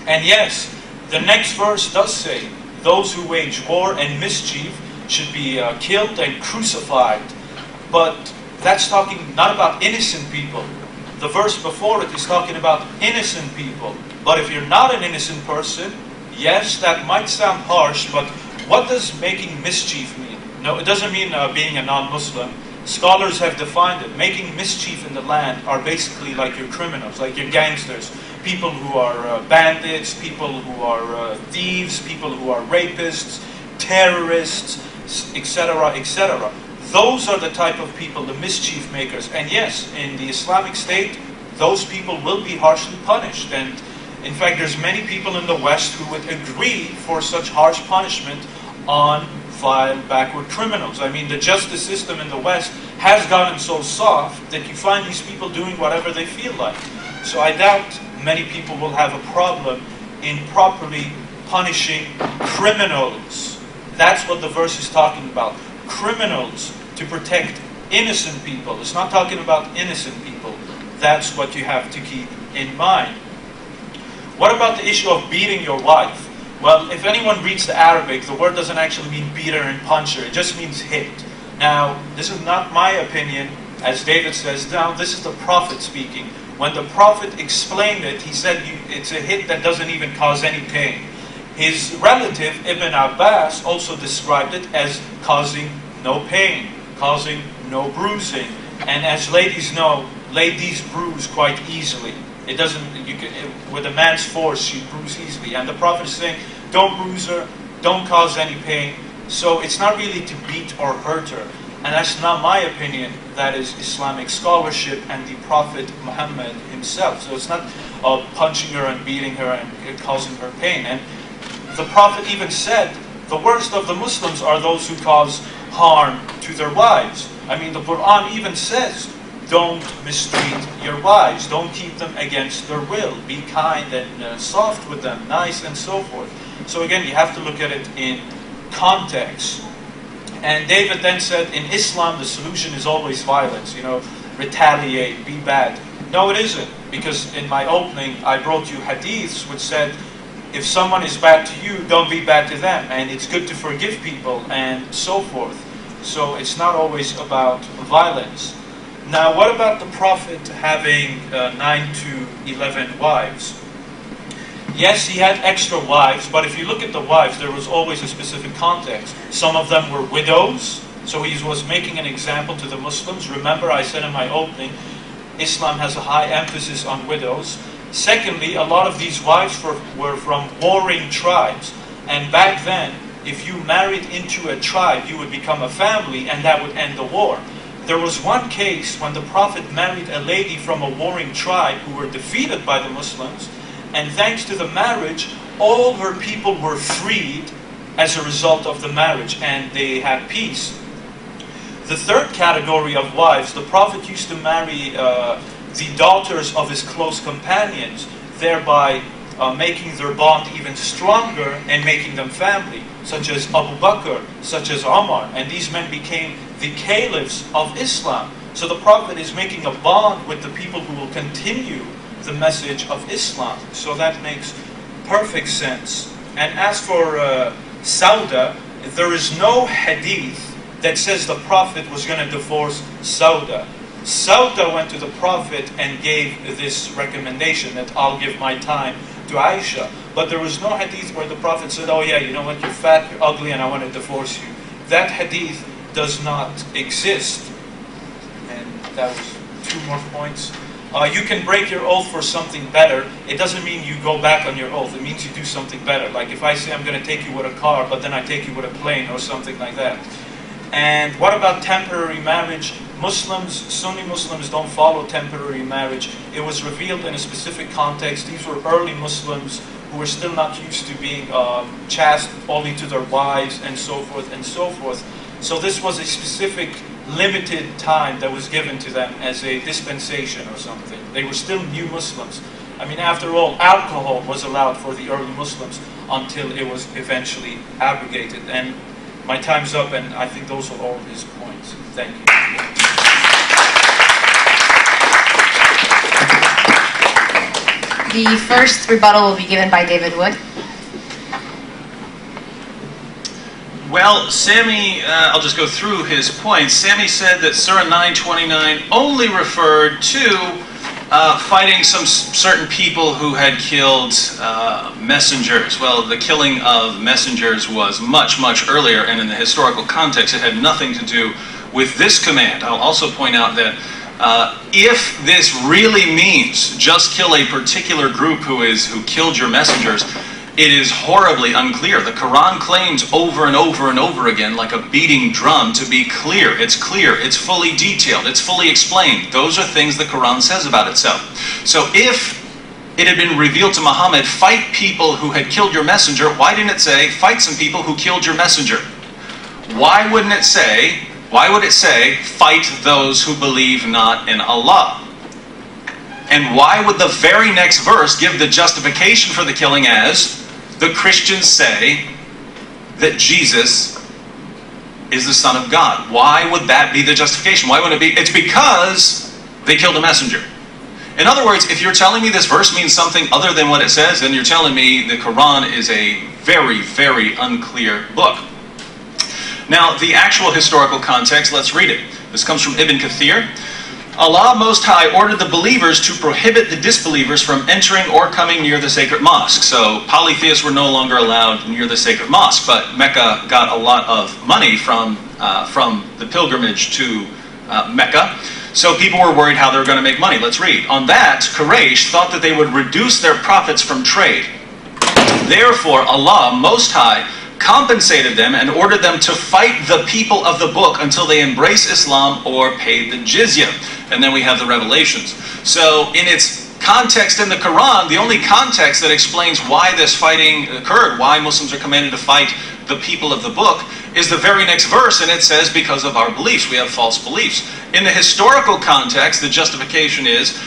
And yes, the next verse does say, those who wage war and mischief should be killed and crucified. But that's talking not about innocent people. The verse before it is talking about innocent people. But if you're not an innocent person, yes, that might sound harsh, but what does making mischief mean? No, it doesn't mean being a non-Muslim. Scholars have defined it. Making mischief in the land are basically like your criminals, like your gangsters. People who are bandits, people who are thieves, people who are rapists, terrorists, etc., etc. Those are the type of people, the mischief makers. And yes, in the Islamic State, those people will be harshly punished. And in fact, there's many people in the West who would agree for such harsh punishment on vile, backward criminals. I mean, the justice system in the West has gotten so soft that you find these people doing whatever they feel like. So I doubt many people will have a problem in properly punishing criminals. That's what the verse is talking about. Criminals, to protect innocent people. It's not talking about innocent people. That's what you have to keep in mind. What about the issue of beating your wife? Well, if anyone reads the Arabic, the word doesn't actually mean beater and puncher. It just means hit. Now, this is not my opinion. As David says, now this is the Prophet speaking. When the Prophet explained it, he said it's a hit that doesn't even cause any pain. His relative, Ibn Abbas, also described it as causing no pain, causing no bruising. And as ladies know, ladies bruise quite easily. It doesn't, with a man's force, she bruise easily. And the Prophet is saying, don't bruise her, don't cause any pain. So it's not really to beat or hurt her. And that's not my opinion. That is Islamic scholarship and the Prophet Muhammad himself. So it's not punching her and beating her and causing her pain. And the Prophet even said, the worst of the Muslims are those who cause harm to their wives. I mean, the Quran even says, don't mistreat your wives. Don't keep them against their will. Be kind and soft with them, nice and so forth. So again, you have to look at it in context. And David then said, in Islam, the solution is always violence. You know, retaliate, be bad. No, it isn't. Because in my opening, I brought you hadiths which said, if someone is bad to you, don't be bad to them. And it's good to forgive people and so forth. So it's not always about violence. Now, what about the Prophet having 9 to 11 wives? Yes, he had extra wives, but if you look at the wives, there was always a specific context. Some of them were widows, so he was making an example to the Muslims. Remember, I said in my opening, Islam has a high emphasis on widows. Secondly, a lot of these wives were from warring tribes. And back then, if you married into a tribe, you would become a family, and that would end the war. There was one case when the Prophet married a lady from a warring tribe who were defeated by the Muslims, and thanks to the marriage, all her people were freed as a result of the marriage, and they had peace. The third category of wives, the Prophet used to marry the daughters of his close companions, thereby making their bond even stronger and making them family, such as Abu Bakr, such as Umar, and these men became the caliphs of Islam. So the Prophet is making a bond with the people who will continue the message of Islam. So that makes perfect sense. And as for Sauda, there is no hadith that says the Prophet was going to divorce Sauda. Sauda went to the Prophet and gave this recommendation that I'll give my time to Aisha. But there was no hadith where the Prophet said, oh yeah, you know what, you're fat, you're ugly, and I want to divorce you. That hadith does not exist. And that was 2 more points. You can break your oath for something better. It doesn't mean you go back on your oath. It means you do something better. Like if I say I'm going to take you with a car, but then I take you with a plane or something like that. And what about temporary marriage? Muslims, Sunni Muslims don't follow temporary marriage. It was revealed in a specific context. These were early Muslims who were still not used to being chaste only to their wives and so forth and so forth. So this was a specific limited time that was given to them as a dispensation or something. They were still new Muslims. I mean, after all, alcohol was allowed for the early Muslims until it was eventually abrogated. And my time's up, and I think those are all his points. Thank you. The first rebuttal will be given by David Wood. Well, Sami, I'll just go through his points. Sami said that Surah 929 only referred to fighting some certain people who had killed messengers. Well, the killing of messengers was much, much earlier, and in the historical context, it had nothing to do with this command. I'll also point out that if this really means just kill a particular group who killed your messengers, it is horribly unclear. The Quran claims over and over and over again, like a beating drum, to be clear. It's fully detailed, it's fully explained. Those are things the Quran says about itself. So if it had been revealed to Muhammad, fight people who had killed your messenger, why didn't it say, fight some people who killed your messenger? Why would it say, fight those who believe not in Allah? And why would the very next verse give the justification for the killing as, the Christians say that Jesus is the Son of God? Why would that be the justification? Why would it be? It's because they killed a messenger. In other words, if you're telling me this verse means something other than what it says, then you're telling me the Quran is a very, very unclear book. Now, the actual historical context, let's read it. This comes from Ibn Kathir. Allah Most High ordered the believers to prohibit the disbelievers from entering or coming near the sacred mosque. So polytheists were no longer allowed near the sacred mosque, but Mecca got a lot of money from the pilgrimage to Mecca. So people were worried how they were going to make money. Let's read. On that, Quraysh thought that they would reduce their profits from trade. Therefore, Allah Most High compensated them and ordered them to fight the people of the book until they embrace Islam or pay the jizya. And then we have the revelations. So in its context in the Quran, the only context that explains why this fighting occurred, why Muslims are commanded to fight the people of the book, is the very next verse, and it says, because of our beliefs. We have false beliefs. In the historical context, the justification is,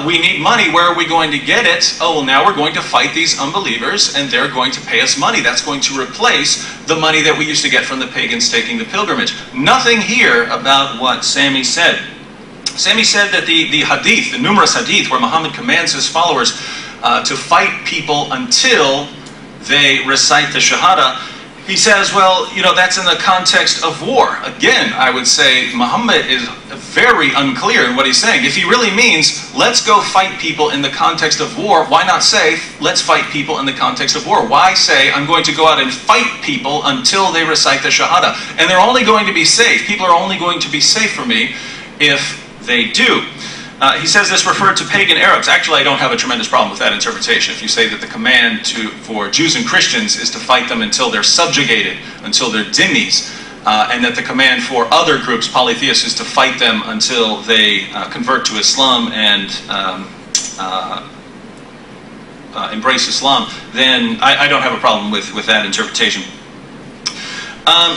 we need money. Where are we going to get it? Oh, well, now we're going to fight these unbelievers, and they're going to pay us money. That's going to replace the money that we used to get from the pagans taking the pilgrimage. Nothing here about what Sami said. Sami said that the hadith, the numerous hadith, where Muhammad commands his followers to fight people until they recite the Shahada, he says, well, you know, that's in the context of war. Again, I would say Muhammad is very unclear in what he's saying. If he really means, let's go fight people in the context of war, why not say, let's fight people in the context of war? Why say, I'm going to go out and fight people until they recite the Shahada? And they're only going to be safe. People are only going to be safe for me if they do. He says this referred to pagan Arabs. Actually, I don't have a tremendous problem with that interpretation. If you say that the command for Jews and Christians is to fight them until they're subjugated, until they're dhimmis, and that the command for other groups, polytheists, is to fight them until they convert to Islam and embrace Islam, then I don't have a problem with that interpretation.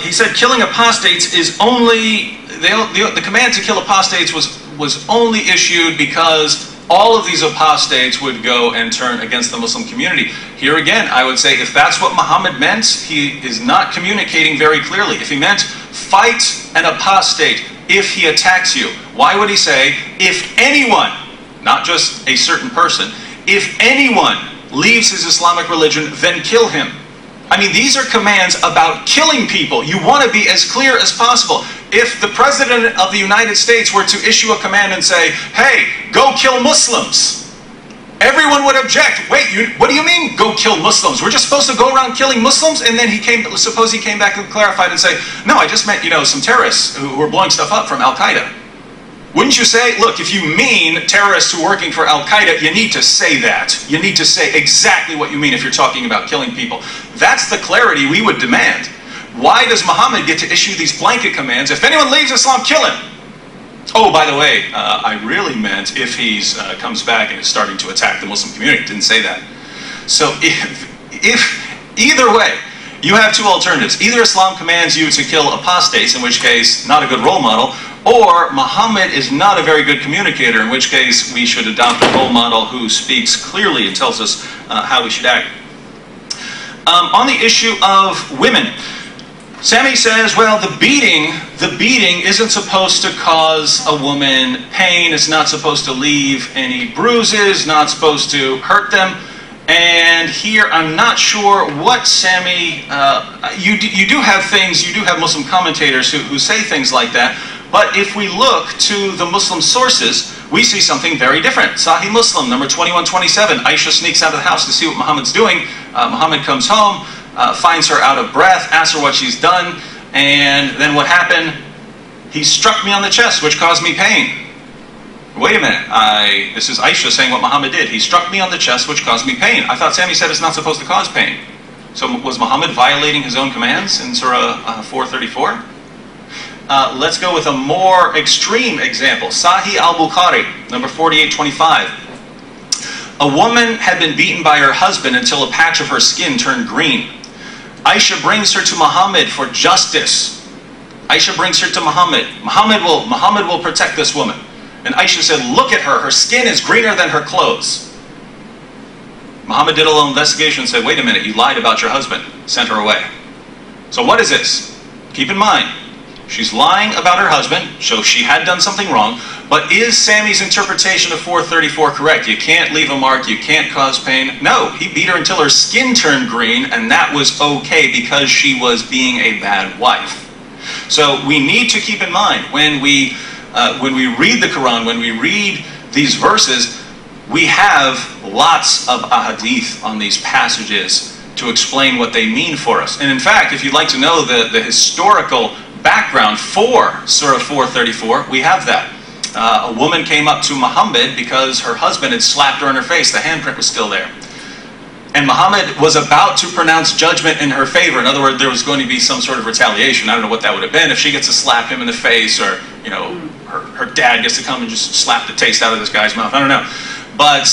He said killing apostates is only, the command to kill apostates was only issued because all of these apostates would go and turn against the Muslim community. Here again, I would say if that's what Muhammad meant, he is not communicating very clearly. If he meant fight an apostate if he attacks you, why would he say if anyone, not just a certain person, if anyone leaves his Islamic religion, then kill him? I mean, these are commands about killing people. You want to be as clear as possible. If the President of the United States were to issue a command and say, hey, go kill Muslims, everyone would object. Wait, what do you mean, go kill Muslims? We're just supposed to go around killing Muslims? And then suppose he came back and clarified and say, no, I just meant, you know, some terrorists who were blowing stuff up from Al-Qaeda. Wouldn't you say, look, if you mean terrorists who are working for Al-Qaeda, you need to say that. You need to say exactly what you mean if you're talking about killing people. That's the clarity we would demand. Why does Muhammad get to issue these blanket commands? If anyone leaves Islam, kill him. Oh, by the way, I really meant if he comes back and is starting to attack the Muslim community. Didn't say that. So if either way, you have two alternatives. Either Islam commands you to kill apostates, in which case, not a good role model, or Muhammad is not a very good communicator, in which case we should adopt a role model who speaks clearly and tells us how we should act. On the issue of women, Sami says, well, the beating isn't supposed to cause a woman pain, it's not supposed to leave any bruises, not supposed to hurt them. And here, I'm not sure what Sami, you do have Muslim commentators who say things like that, but if we look to the Muslim sources, we see something very different. Sahih Muslim, number 2127, Aisha sneaks out of the house to see what Muhammad's doing. Muhammad comes home, finds her out of breath, asks her what she's done, and then what happened? He struck me on the chest, which caused me pain. Wait a minute, this is Aisha saying what Muhammad did. He struck me on the chest, which caused me pain. I thought Sami said it's not supposed to cause pain. So was Muhammad violating his own commands in Surah 434? Let's go with a more extreme example. Sahih al-Bukhari, number 4825. A woman had been beaten by her husband until a patch of her skin turned green. Aisha brings her to Muhammad for justice. Aisha brings her to Muhammad. Muhammad will protect this woman. And Aisha said, look at her. Her skin is greener than her clothes. Muhammad did a little investigation and said, wait a minute, you lied about your husband. Sent her away. So what is this? Keep in mind, she's lying about her husband, so she had done something wrong. But is Sami's interpretation of 434 correct? You can't leave a mark, you can't cause pain. No, he beat her until her skin turned green, and that was okay because she was being a bad wife. So we need to keep in mind when we read the Quran, when we read these verses, we have lots of ahadith on these passages to explain what they mean for us. And in fact, if you'd like to know the historical background for Surah 434, we have that. A woman came up to Muhammad because her husband had slapped her in her face. The handprint was still there. And Muhammad was about to pronounce judgment in her favor. In other words, there was going to be some sort of retaliation. I don't know what that would have been. If she gets to slap him in the face, or her dad gets to come and just slap the taste out of this guy's mouth. I don't know. But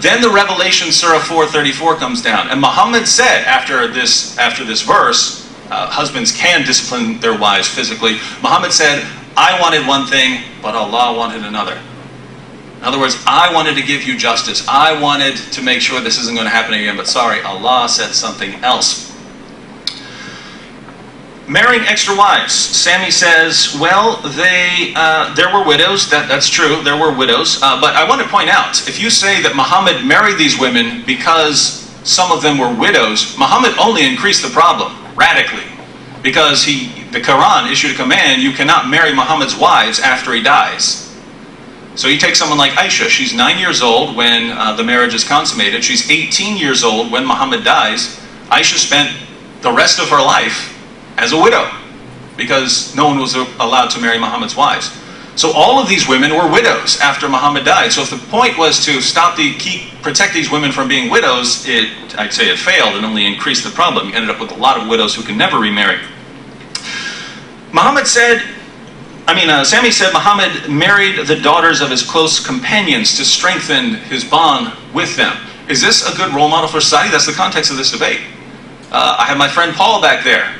then the revelation, Surah 434, comes down. And Muhammad said, after this verse, husbands can discipline their wives physically. Muhammad said, I wanted one thing, but Allah wanted another. In other words, I wanted to give you justice. I wanted to make sure this isn't going to happen again, but sorry, Allah said something else. Marrying extra wives. Sami says, well, there were widows. That's true, there were widows. But I want to point out, if you say that Muhammad married these women because some of them were widows, Muhammad only increased the problem radically. Because the Quran issued a command, you cannot marry Muhammad's wives after he dies. So you take someone like Aisha, she's 9 years old when the marriage is consummated. She's 18 years old when Muhammad dies. Aisha spent the rest of her life as a widow because no one was allowed to marry Muhammad's wives. So all of these women were widows after Muhammad died. So if the point was to protect these women from being widows, I'd say it failed and only increased the problem. You ended up with a lot of widows who can never remarry. Sami said Muhammad married the daughters of his close companions to strengthen his bond with them. Is this a good role model for society? That's the context of this debate. I have my friend Paul back there.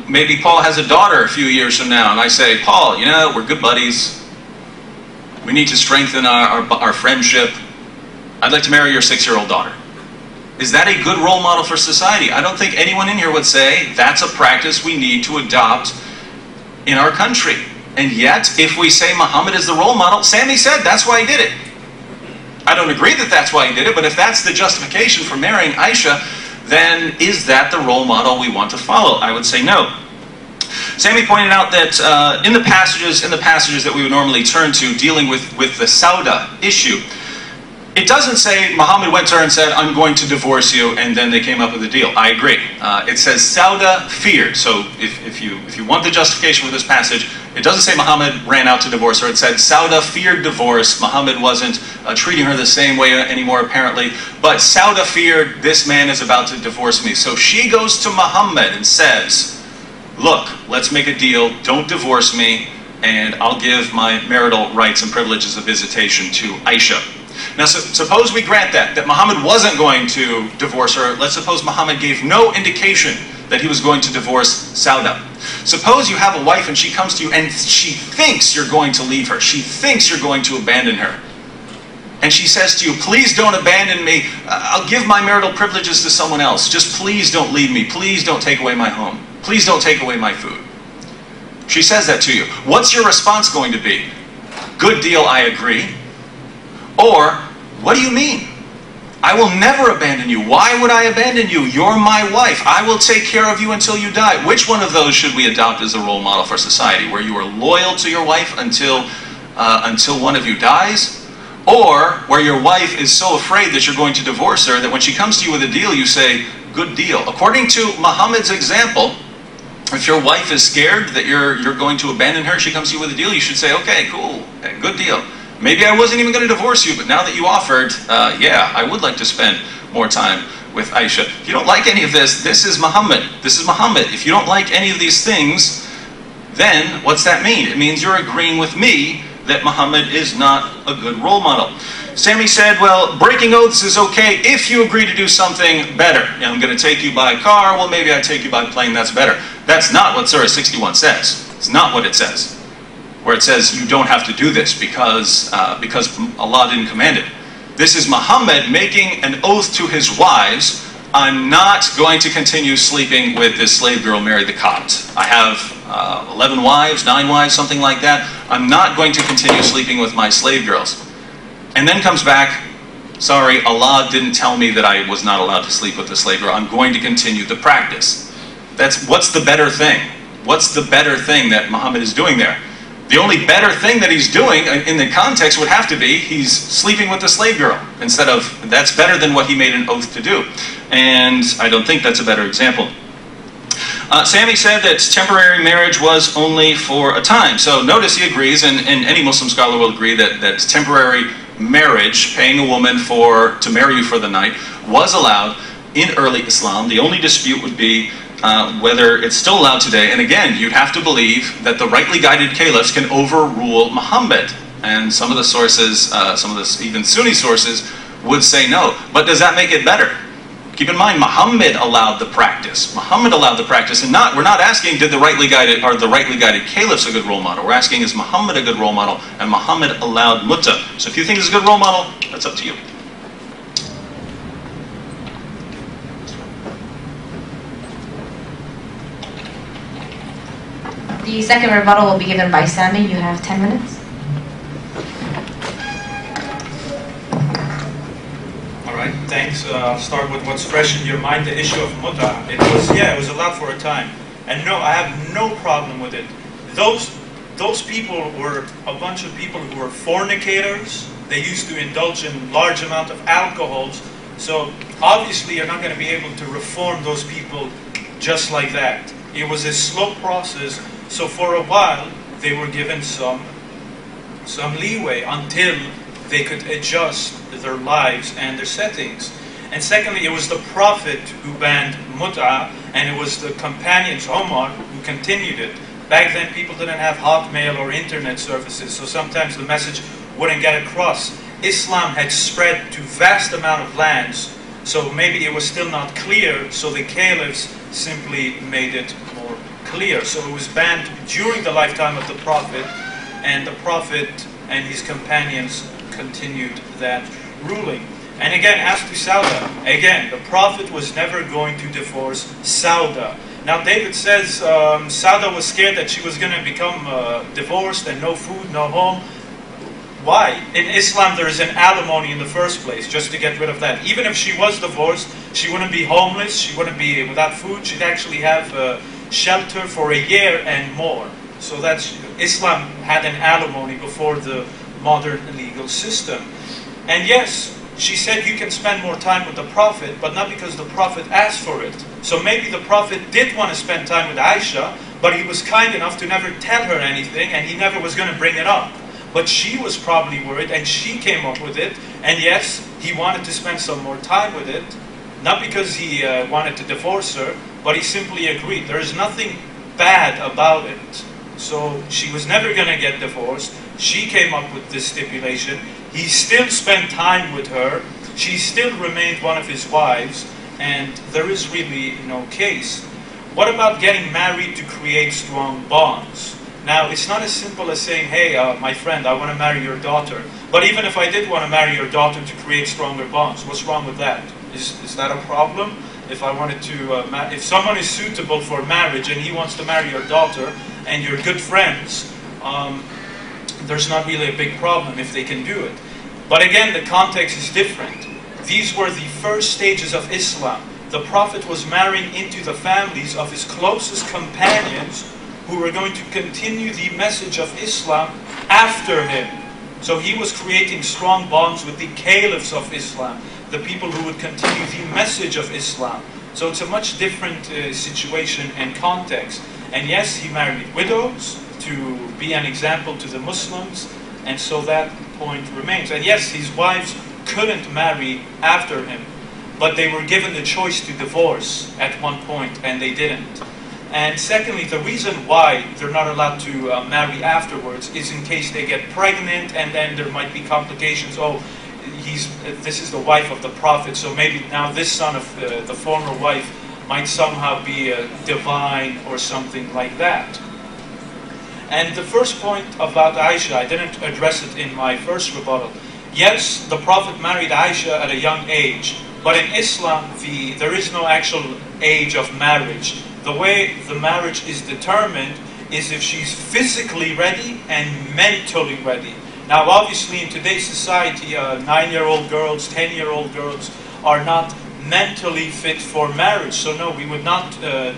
Maybe Paul has a daughter a few years from now, and I say, Paul, we're good buddies. We need to strengthen our friendship. I'd like to marry your 6-year-old daughter. Is that a good role model for society? I don't think anyone in here would say that's a practice we need to adopt in our country. And yet, if we say Muhammad is the role model, Sami said that's why he did it. I don't agree that that's why he did it, but if that's the justification for marrying Aisha, then is that the role model we want to follow? I would say no. Sami pointed out that in the passages that we would normally turn to dealing with the Sauda issue, it doesn't say Muhammad went to her and said, I'm going to divorce you, and then they came up with a deal. I agree. It says Sauda feared. So if you want the justification for this passage, it doesn't say Muhammad ran out to divorce her. It said Sauda feared divorce. Muhammad wasn't treating her the same way anymore, apparently. But Sauda feared, this man is about to divorce me. So she goes to Muhammad and says, look, let's make a deal. Don't divorce me, and I'll give my marital rights and privileges of visitation to Aisha. Now, suppose we grant that Muhammad wasn't going to divorce her. Let's suppose Muhammad gave no indication that he was going to divorce Sauda. Suppose you have a wife and she comes to you and she thinks you're going to leave her. She thinks you're going to abandon her. And she says to you, please don't abandon me. I'll give my marital privileges to someone else. Just please don't leave me. Please don't take away my home. Please don't take away my food. She says that to you. What's your response going to be? Good deal, I agree. Or, what do you mean? I will never abandon you. Why would I abandon you? You're my wife. I will take care of you until you die. Which one of those should we adopt as a role model for society? Where you are loyal to your wife until one of you dies? Or where your wife is so afraid that you're going to divorce her that when she comes to you with a deal, you say, good deal. According to Muhammad's example, if your wife is scared that you're going to abandon her, she comes to you with a deal, you should say, okay, cool, good deal. Maybe I wasn't even going to divorce you, but now that you offered, yeah, I would like to spend more time with Aisha. If you don't like any of this, this is Muhammad. This is Muhammad. If you don't like any of these things, then what's that mean? It means you're agreeing with me that Muhammad is not a good role model. Sami said, well, breaking oaths is okay if you agree to do something better. I'm going to take you by car, well, maybe I take you by plane, that's better. That's not what Surah 61 says. It's not what it says. Where it says you don't have to do this because Allah didn't command it. This is Muhammad making an oath to his wives, I'm not going to continue sleeping with this slave girl Mary the Copt. I have 11 wives, 9 wives, something like that. I'm not going to continue sleeping with my slave girls. And then comes back, sorry, Allah didn't tell me that I was not allowed to sleep with the slave girl. I'm going to continue the practice. What's the better thing? What's the better thing that Muhammad is doing there? The only better thing that he's doing in the context would have to be he's sleeping with the slave girl instead of that's better than what he made an oath to do. And I don't think that's a better example. Sami said that temporary marriage was only for a time. So notice he agrees, and any Muslim scholar will agree that temporary marriage, paying a woman to marry you for the night, was allowed in early Islam. The only dispute would be whether it's still allowed today. And again, you'd have to believe that the rightly guided caliphs can overrule Muhammad. And some of the sources, even Sunni sources, would say no. But does that make it better? Keep in mind, Muhammad allowed the practice. Muhammad allowed the practice, and we're not asking, are the rightly guided caliphs a good role model? We're asking, is Muhammad a good role model? And Muhammad allowed mutta. So if you think it's a good role model, that's up to you. The second rebuttal will be given by Sami. You have 10 minutes. All right, thanks. I'll start with what's fresh in your mind, the issue of muta. It was allowed for a time. And no, I have no problem with it. Those people were a bunch of people who were fornicators. They used to indulge in large amount of alcohols. So obviously you're not going to be able to reform those people just like that. It was a slow process. So for a while, they were given some leeway until they could adjust their lives and their settings. And secondly, it was the Prophet who banned mut'ah, and it was the companions, Omar, who continued it. Back then, people didn't have Hotmail or internet services, so sometimes the message wouldn't get across. Islam had spread to vast amount of lands, so maybe it was still not clear, so the caliphs simply made it more clear. So it was banned during the lifetime of the Prophet, and the Prophet and his companions continued that ruling. And again, as to Sauda, again, the Prophet was never going to divorce Sauda. Now David says Sauda was scared that she was going to become divorced and no food, no home. Why? In Islam there is an alimony in the first place, just to get rid of that. Even if she was divorced, she wouldn't be homeless, she wouldn't be without food, she'd actually have shelter for a year and more. So that's, Islam had an alimony before the modern legal system. And yes, she said you can spend more time with the Prophet, but not because the Prophet asked for it. So maybe the Prophet did want to spend time with Aisha, but he was kind enough to never tell her anything, and he never was going to bring it up. But she was probably worried, and she came up with it, and yes, he wanted to spend some more time with it, not because he wanted to divorce her, but he simply agreed. There is nothing bad about it. So she was never going to get divorced. She came up with this stipulation. He still spent time with her. She still remained one of his wives. And there is really no case. What about getting married to create strong bonds? Now, it's not as simple as saying, hey, my friend, I want to marry your daughter. But even if I did want to marry your daughter to create stronger bonds, what's wrong with that? Is that a problem? If I wanted to, if someone is suitable for marriage and he wants to marry your daughter and you're good friends, there's not really a big problem if they can do it. But again, the context is different. These were the first stages of Islam. The Prophet was marrying into the families of his closest companions who were going to continue the message of Islam after him. So he was creating strong bonds with the caliphs of Islam, the people who would continue the message of Islam. So it's a much different situation and context. And yes, he married widows to be an example to the Muslims, and so that point remains. And yes, his wives couldn't marry after him, but they were given the choice to divorce at one point, and they didn't. And secondly, the reason why they're not allowed to marry afterwards is in case they get pregnant, and then there might be complications. Oh, this is the wife of the Prophet, so maybe now this son of the former wife might somehow be divine or something like that. And the first point about Aisha, I didn't address it in my first rebuttal. Yes, the Prophet married Aisha at a young age, but in Islam, there is no actual age of marriage. The way the marriage is determined is if she's physically ready and mentally ready. Now, obviously, in today's society, 9-year-old girls, 10-year-old girls are not mentally fit for marriage. So no, we would not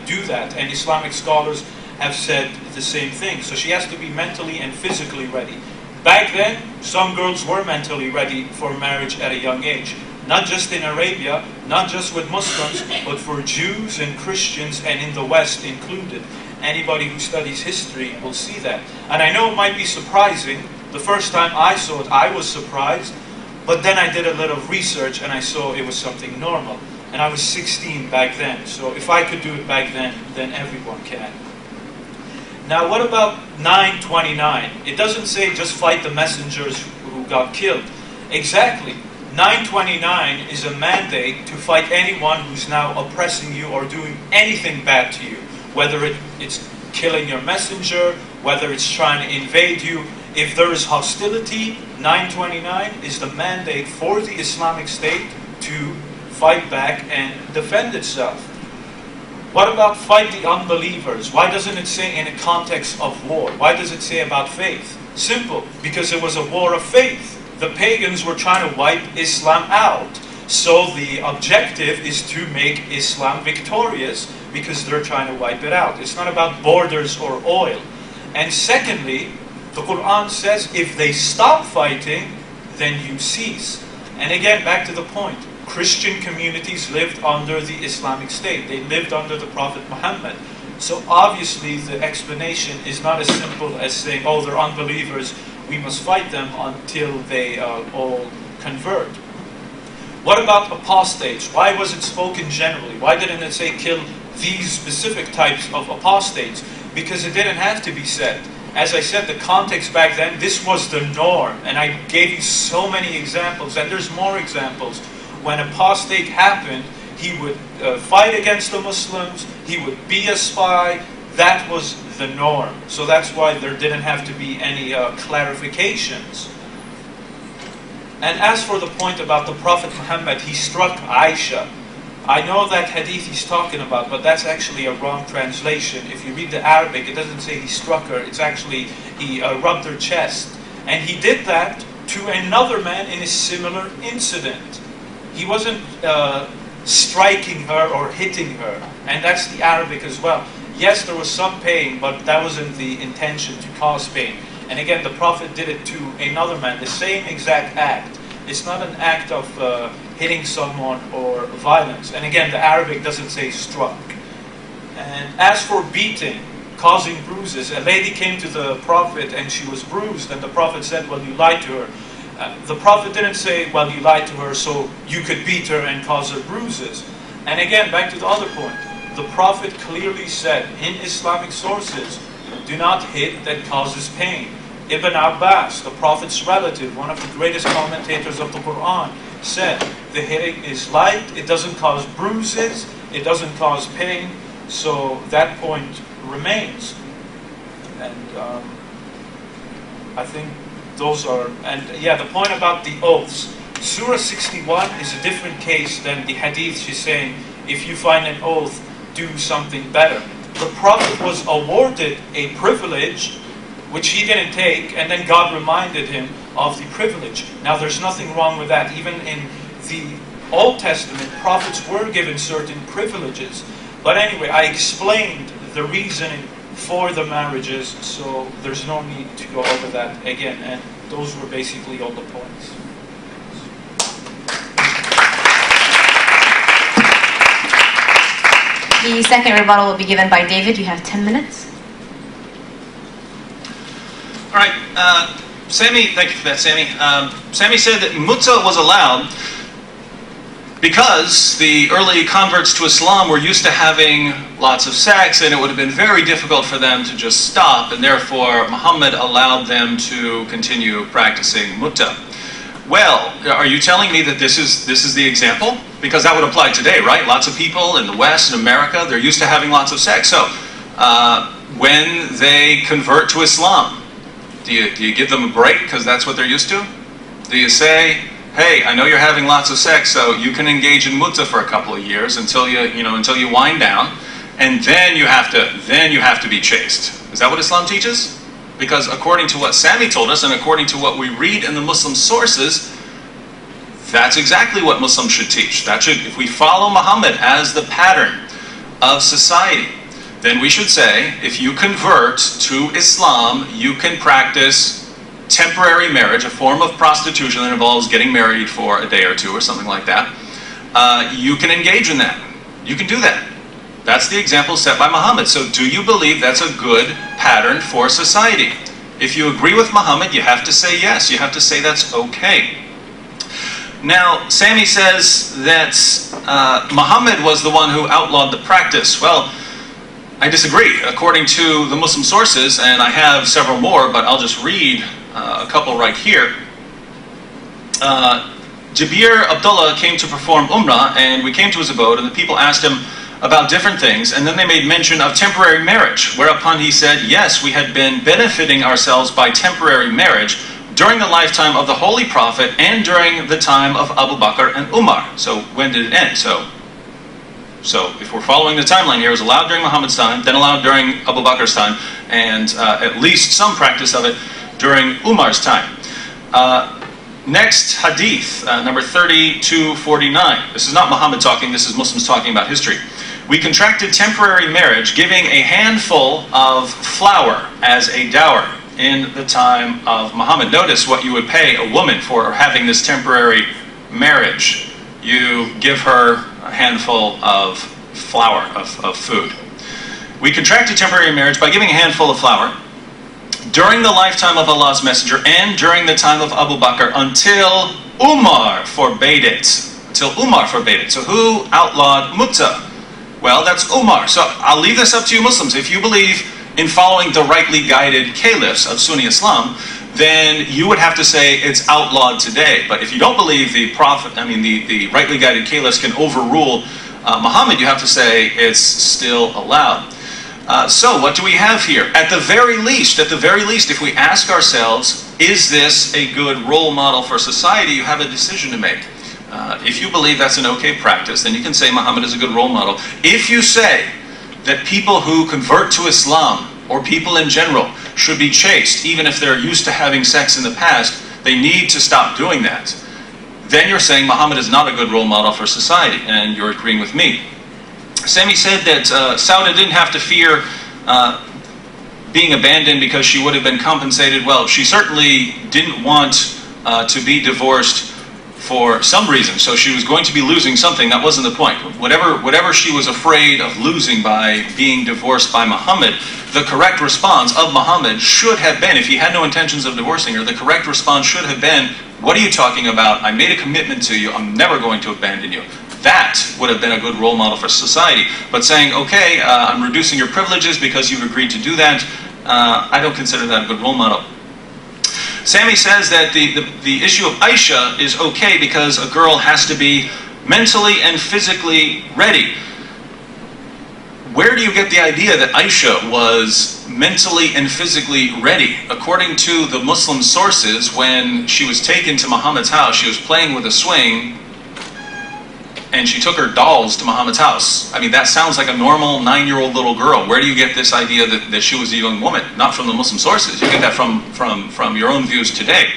do that. And Islamic scholars have said the same thing. So she has to be mentally and physically ready. Back then, some girls were mentally ready for marriage at a young age. Not just in Arabia, not just with Muslims, but for Jews and Christians, and in the West included. Anybody who studies history will see that. And I know it might be surprising. The first time I saw it, I was surprised. But then I did a little research and I saw it was something normal. And I was 16 back then. So if I could do it back then everyone can. Now, what about 929? It doesn't say just fight the messengers who got killed. Exactly. 929 is a mandate to fight anyone who's now oppressing you or doing anything bad to you. Whether it's killing your messenger, whether it's trying to invade you. If there is hostility, 929 is the mandate for the Islamic State to fight back and defend itself. What about fight the unbelievers? Why doesn't it say in a context of war? Why does it say about faith? Simple, because it was a war of faith. The pagans were trying to wipe Islam out. So the objective is to make Islam victorious because they're trying to wipe it out. It's not about borders or oil. And secondly, the Quran says if they stop fighting, then you cease. And again, back to the point. Christian communities lived under the Islamic State. They lived under the Prophet Muhammad. So obviously the explanation is not as simple as saying, oh, they're unbelievers, we must fight them until they all convert. What about apostates? Why was it spoken generally? Why didn't it say kill these specific types of apostates? Because it didn't have to be said. As I said, the context back then, this was the norm. And I gave you so many examples, and there's more examples. When apostate happened, he would fight against the Muslims, he would be a spy. That was the norm. So that's why there didn't have to be any clarifications. And as for the point about the Prophet Muhammad, he struck Aisha. I know that hadith he's talking about, but that's actually a wrong translation. If you read the Arabic, it doesn't say he struck her. It's actually he rubbed her chest. And he did that to another man in a similar incident. He wasn't striking her or hitting her. And that's the Arabic as well. Yes, there was some pain, but that wasn't the intention to cause pain. And again, the Prophet did it to another man, the same exact act. It's not an act of hitting someone or violence. And again, the Arabic doesn't say struck. And as for beating, causing bruises, a lady came to the Prophet and she was bruised, and the Prophet said, well, you lied to her. The Prophet didn't say, well, you lied to her so you could beat her and cause her bruises. And again, back to the other point. The Prophet clearly said in Islamic sources Do not hit that causes pain. Ibn Abbas, the Prophet's relative, one of the greatest commentators of the Quran, said the hitting is light, it doesn't cause bruises, it doesn't cause pain, so that point remains. And I think those are, and yeah, the point about the oaths. Surah 61 is a different case than the hadith. She's saying, if you find an oath, do something better. The Prophet was awarded a privilege which he didn't take, and then God reminded him of the privilege. Now there's nothing wrong with that. Even in the Old Testament, prophets were given certain privileges. But anyway, I explained the reasoning for the marriages, so there's no need to go over that again. And those were basically all the points. The second rebuttal will be given by David. You have 10 minutes. All right, Sami, thank you for that, Sami. Sami said that Mutta was allowed because the early converts to Islam were used to having lots of sex, and it would have been very difficult for them to just stop, and therefore Muhammad allowed them to continue practicing Mutta. Well, are you telling me that this is the example? Because that would apply today, right? Lots of people in the West, in America, they're used to having lots of sex. So, when they convert to Islam, do you give them a break because that's what they're used to? Do you say, hey, I know you're having lots of sex, so you can engage in mutta for a couple of years until you wind down, and then you have to be chaste? Is that what Islam teaches? Because according to what Sami told us, and according to what we read in the Muslim sources, that's exactly what Muslims should teach. If we follow Muhammad as the pattern of society, then we should say, if you convert to Islam, you can practice temporary marriage, a form of prostitution that involves getting married for a day or two or something like that. You can engage in that. You can do that. That's the example set by Muhammad. So do you believe that's a good pattern for society? If you agree with Muhammad, you have to say yes. You have to say that's okay. Now, Sami says that Muhammad was the one who outlawed the practice. Well, I disagree. According to the Muslim sources, and I have several more, but I'll just read a couple right here. Jabir Abdullah came to perform Umrah, and we came to his abode, and the people asked him about different things, and then they made mention of temporary marriage, whereupon he said, yes, we had been benefiting ourselves by temporary marriage during the lifetime of the Holy Prophet and during the time of Abu Bakr and Umar. So when did it end? So if we're following the timeline here, it was allowed during Muhammad's time, then allowed during Abu Bakr's time, and at least some practice of it during Umar's time. Next hadith, number 3249. This is not Muhammad talking, this is Muslims talking about history. We contracted temporary marriage, giving a handful of flour as a dower in the time of Muhammad. Notice what you would pay a woman for having this temporary marriage. You give her a handful of flour, of food. We contracted temporary marriage by giving a handful of flour during the lifetime of Allah's Messenger and during the time of Abu Bakr until Umar forbade it. Until Umar forbade it. So who outlawed mutta? Well, that's Umar. So I'll leave this up to you Muslims. If you believe in following the rightly guided caliphs of Sunni Islam, then you would have to say it's outlawed today. But if you don't believe the Prophet, the rightly guided caliphs can overrule Muhammad, you have to say it's still allowed. So what do we have here? At the very least, if we ask ourselves, is this a good role model for society, you have a decision to make. If you believe that's an okay practice, then you can say Muhammad is a good role model. If you say that people who convert to Islam, or people in general, should be chaste, even if they're used to having sex in the past, they need to stop doing that, then you're saying Muhammad is not a good role model for society, and you're agreeing with me. Sami said that Sauda didn't have to fear being abandoned because she would have been compensated. Well, she certainly didn't want to be divorced for some reason, so she was going to be losing something. That wasn't the point. Whatever she was afraid of losing by being divorced by Muhammad, the correct response of Muhammad should have been, if he had no intentions of divorcing her, the correct response should have been, what are you talking about? I made a commitment to you. I'm never going to abandon you. That would have been a good role model for society. But saying, okay, I'm reducing your privileges because you've agreed to do that, I don't consider that a good role model. Sami says that the issue of Aisha is okay because a girl has to be mentally and physically ready. Where do you get the idea that Aisha was mentally and physically ready? According to the Muslim sources, when she was taken to Muhammad's house, she was playing with a swing, and she took her dolls to Muhammad's house. I mean, that sounds like a normal 9-year-old little girl. Where do you get this idea that she was a young woman? Not from the Muslim sources. You get that from your own views today.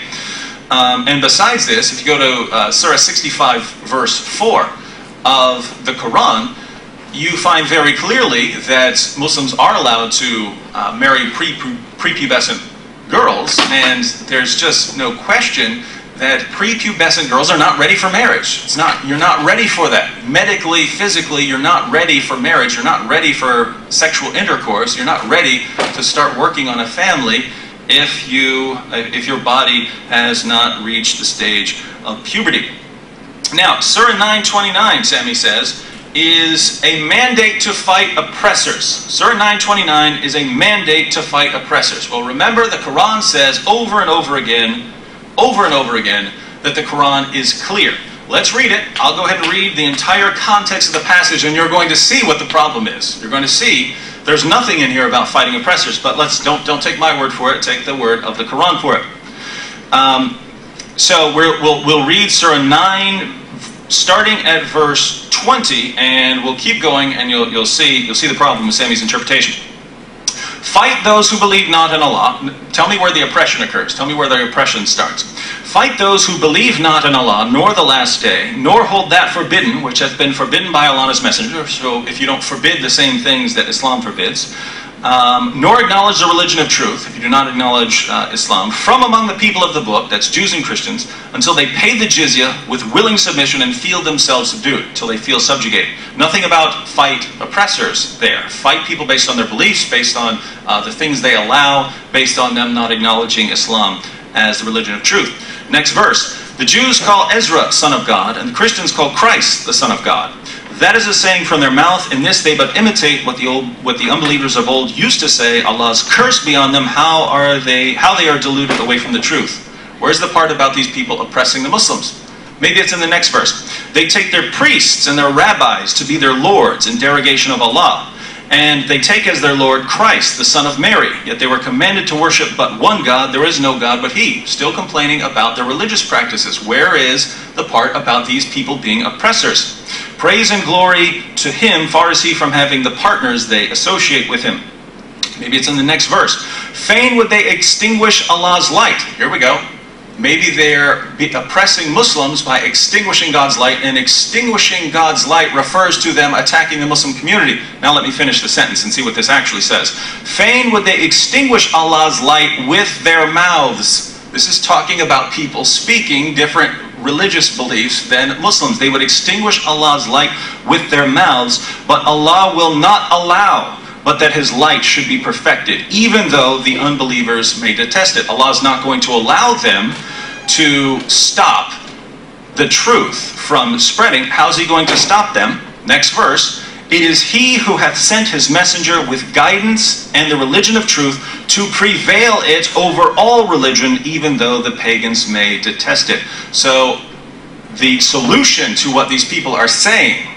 And besides this, if you go to Surah 65, verse 4 of the Quran, you find very clearly that Muslims are allowed to marry prepubescent girls, and there's just no question that prepubescent girls are not ready for marriage. You're not ready for that. Medically, physically, you're not ready for marriage. You're not ready for sexual intercourse. You're not ready to start working on a family if your body has not reached the stage of puberty. Now, Surah 9:29, Sami says, is a mandate to fight oppressors. Surah 9:29 is a mandate to fight oppressors. Well, remember, the Quran says over and over again, that the Quran is clear. Let's read it. I'll go ahead and read the entire context of the passage, and you're going to see what the problem is. You're going to see there's nothing in here about fighting oppressors, but don't take my word for it. Take the word of the Quran for it. So we'll read Surah 9, starting at verse 20, and we'll keep going, and you'll see the problem with Sami's interpretation. Fight those who believe not in Allah. Tell me where the oppression occurs. Tell me where the oppression starts. Fight those who believe not in Allah, nor the last day, nor hold that forbidden, which hath been forbidden by Allah and His Messenger. So if you don't forbid the same things that Islam forbids, nor acknowledge the religion of truth, if you do not acknowledge Islam, from among the people of the book, that's Jews and Christians, until they pay the jizya with willing submission and feel themselves subdued, until they feel subjugated. Nothing about fight oppressors there. Fight people based on their beliefs, based on the things they allow, based on them not acknowledging Islam as the religion of truth. Next verse. The Jews call Ezra son of God, and the Christians call Christ the son of God. That is a saying from their mouth. In this they but imitate what the unbelievers of old used to say. Allah's curse be on them. How they are deluded away from the truth. Where's the part about these people oppressing the Muslims? Maybe it's in the next verse. They take their priests and their rabbis to be their lords in derogation of Allah. And they take as their Lord Christ, the son of Mary. Yet they were commanded to worship but one God. There is no God but He. Still complaining about their religious practices. Where is the part about these people being oppressors? Praise and glory to Him, far is He from having the partners they associate with Him. Maybe it's in the next verse. Fain would they extinguish Allah's light. Here we go. Maybe they're oppressing Muslims by extinguishing God's light, and extinguishing God's light refers to them attacking the Muslim community. Now let me finish the sentence and see what this actually says. Fain would they extinguish Allah's light with their mouths. This is talking about people speaking different religious beliefs than Muslims. They would extinguish Allah's light with their mouths, but Allah will not allow but that His light should be perfected, even though the unbelievers may detest it. Allah is not going to allow them to stop the truth from spreading. How's He going to stop them? Next verse. It is He who hath sent His messenger with guidance and the religion of truth to prevail it over all religion, even though the pagans may detest it. So the solution to what these people are saying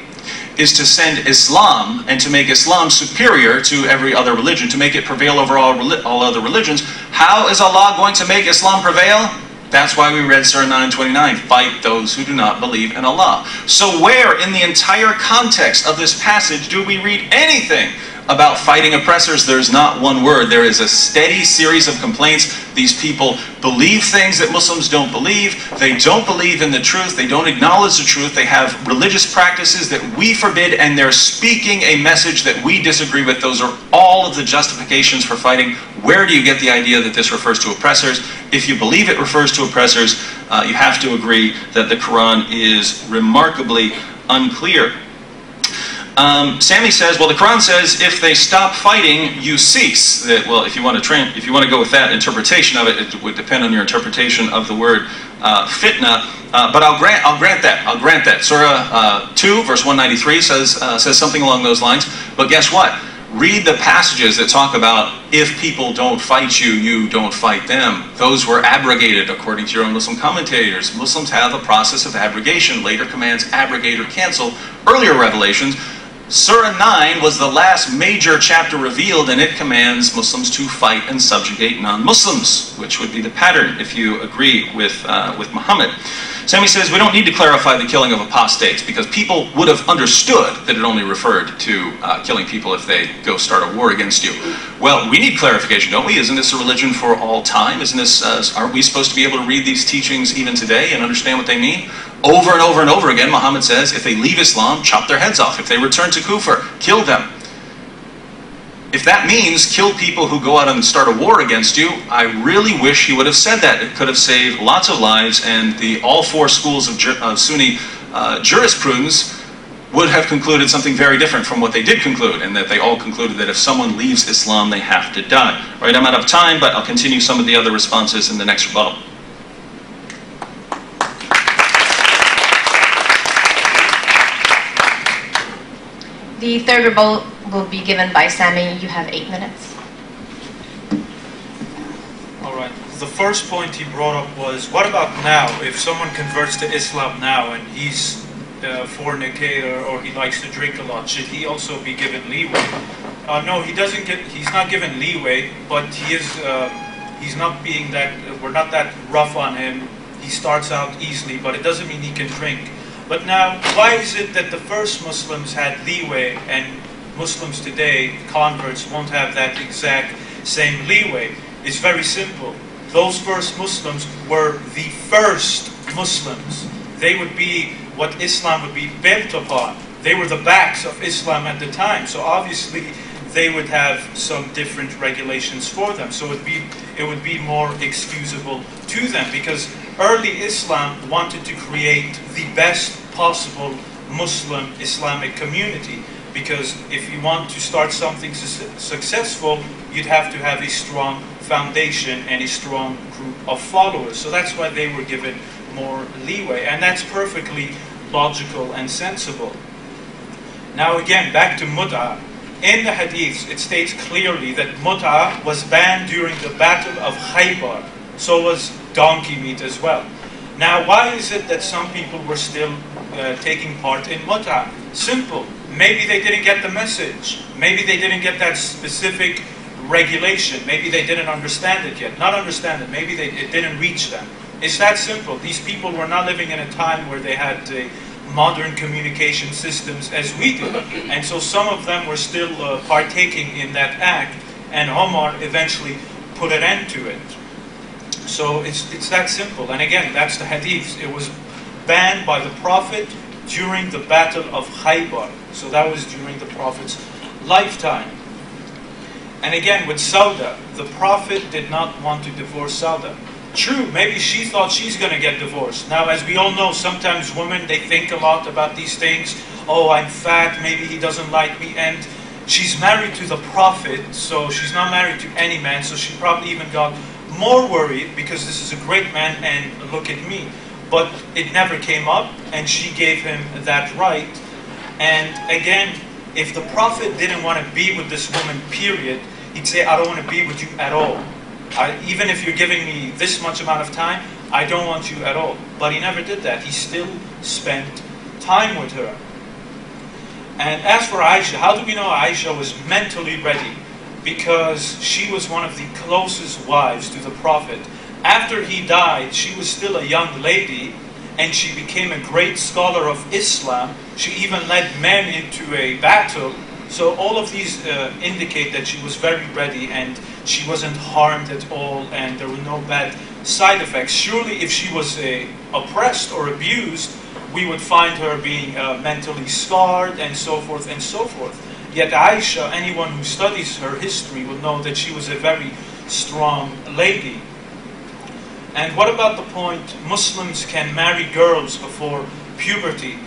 is to send Islam and to make Islam superior to every other religion, to make it prevail over all other religions. How is Allah going to make Islam prevail? That's why we read Surah 9:29, fight those who do not believe in Allah. So where in the entire context of this passage do we read anything about fighting oppressors? There's not one word. There is a steady series of complaints. These people believe things that Muslims don't believe. They don't believe in the truth. They don't acknowledge the truth. They have religious practices that we forbid, and they're speaking a message that we disagree with. Those are all of the justifications for fighting. Where do you get the idea that this refers to oppressors? If you believe it refers to oppressors, you have to agree that the Quran is remarkably unclear. Sami says, well, the Quran says if they stop fighting, you cease. Well, if you want to go with that interpretation of it, it would depend on your interpretation of the word fitna. But I'll grant that. Surah 2, verse 193 says something along those lines. But guess what? read the passages that talk about if people don't fight you, you don't fight them. Those were abrogated according to your own Muslim commentators. Muslims have a process of abrogation. Later commands abrogate or cancel earlier revelations. Surah 9 was the last major chapter revealed, and it commands Muslims to fight and subjugate non-Muslims, which would be the pattern if you agree with Muhammad. Sami says, we don't need to clarify the killing of apostates because people would have understood that it only referred to killing people if they go start a war against you. Well, we need clarification, don't we? Isn't this a religion for all time? Isn't this, aren't we supposed to be able to read these teachings even today and understand what they mean? Over and over and over again, Muhammad says, if they leave Islam, chop their heads off. If they return to Kufr, kill them. If that means kill people who go out and start a war against you, I really wish he would have said that. It could have saved lots of lives, and all four schools of Sunni jurisprudence would have concluded something very different from what they did conclude, and that they all concluded that if someone leaves Islam, they have to die. Right, I'm out of time, but I'll continue some of the other responses in the next rebuttal. The third rebuttal will be given by Sami. You have 8 minutes. All right. The first point he brought up was, what about now? If someone converts to Islam now and he's a fornicator or he likes to drink a lot, should he also be given leeway? No, he doesn't get. He's not given leeway, but he is. He's not being that. We're not that rough on him. He starts out easily, but it doesn't mean he can drink. But now, why is it that the first Muslims had leeway and Muslims today, converts, won't have that exact same leeway? It's very simple. Those first Muslims were the first Muslims. They would be what Islam would be built upon. They were the backs of Islam at the time. So obviously, they would have some different regulations for them. So it would be more excusable to them, because early Islam wanted to create the best possible Muslim Islamic community. Because if you want to start something successful, you'd have to have a strong foundation and a strong group of followers. So that's why they were given more leeway. And that's perfectly logical and sensible. Now again, back to mut'ah. In the hadiths, it states clearly that mut'ah was banned during the Battle of Khaybar. So was donkey meat as well. Now, why is it that some people were still taking part in mut'ah? Simple. Maybe they didn't get the message. Maybe they didn't get that specific regulation. Maybe they didn't understand it yet. Not understand it. Maybe it didn't reach them. It's that simple. These people were not living in a time where they had modern communication systems as we do. And so some of them were still partaking in that act, and Omar eventually put an end to it. So it's that simple. And again, that's the hadiths. It was banned by the Prophet during the Battle of Khaybar. So that was during the Prophet's lifetime. And again, with Sauda, the Prophet did not want to divorce Sauda. True, maybe she thought she's going to get divorced. Now, as we all know, sometimes women, they think a lot about these things. Oh, I'm fat, maybe he doesn't like me. And she's married to the Prophet, so she's not married to any man. So she probably even got more worried, because this is a great man and look at me. But it never came up, and she gave him that right. And again, if the Prophet didn't want to be with this woman, period, he'd say, I don't want to be with you at all. Even if you're giving me this much amount of time, I don't want you at all. But he never did that. He still spent time with her. And as for Aisha, how do we know Aisha was mentally ready? Because she was one of the closest wives to the Prophet. After he died, she was still a young lady, and she became a great scholar of Islam. She even led men into a battle. So all of these indicate that she was very ready, and she wasn't harmed at all, and there were no bad side effects. Surely if she was oppressed or abused, we would find her being mentally scarred and so forth and so forth. Yet Aisha, anyone who studies her history will know that she was a very strong lady. And what about the point Muslims can marry girls before puberty?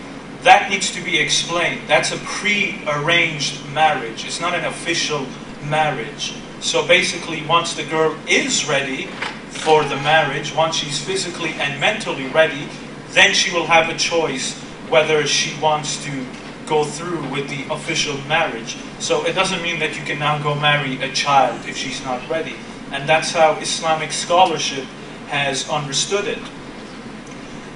That needs to be explained. That's a pre-arranged marriage. It's not an official marriage. So basically, once the girl is ready for the marriage, once she's physically and mentally ready, then she will have a choice whether she wants to go through with the official marriage. So it doesn't mean that you can now go marry a child if she's not ready. And that's how Islamic scholarship has understood it.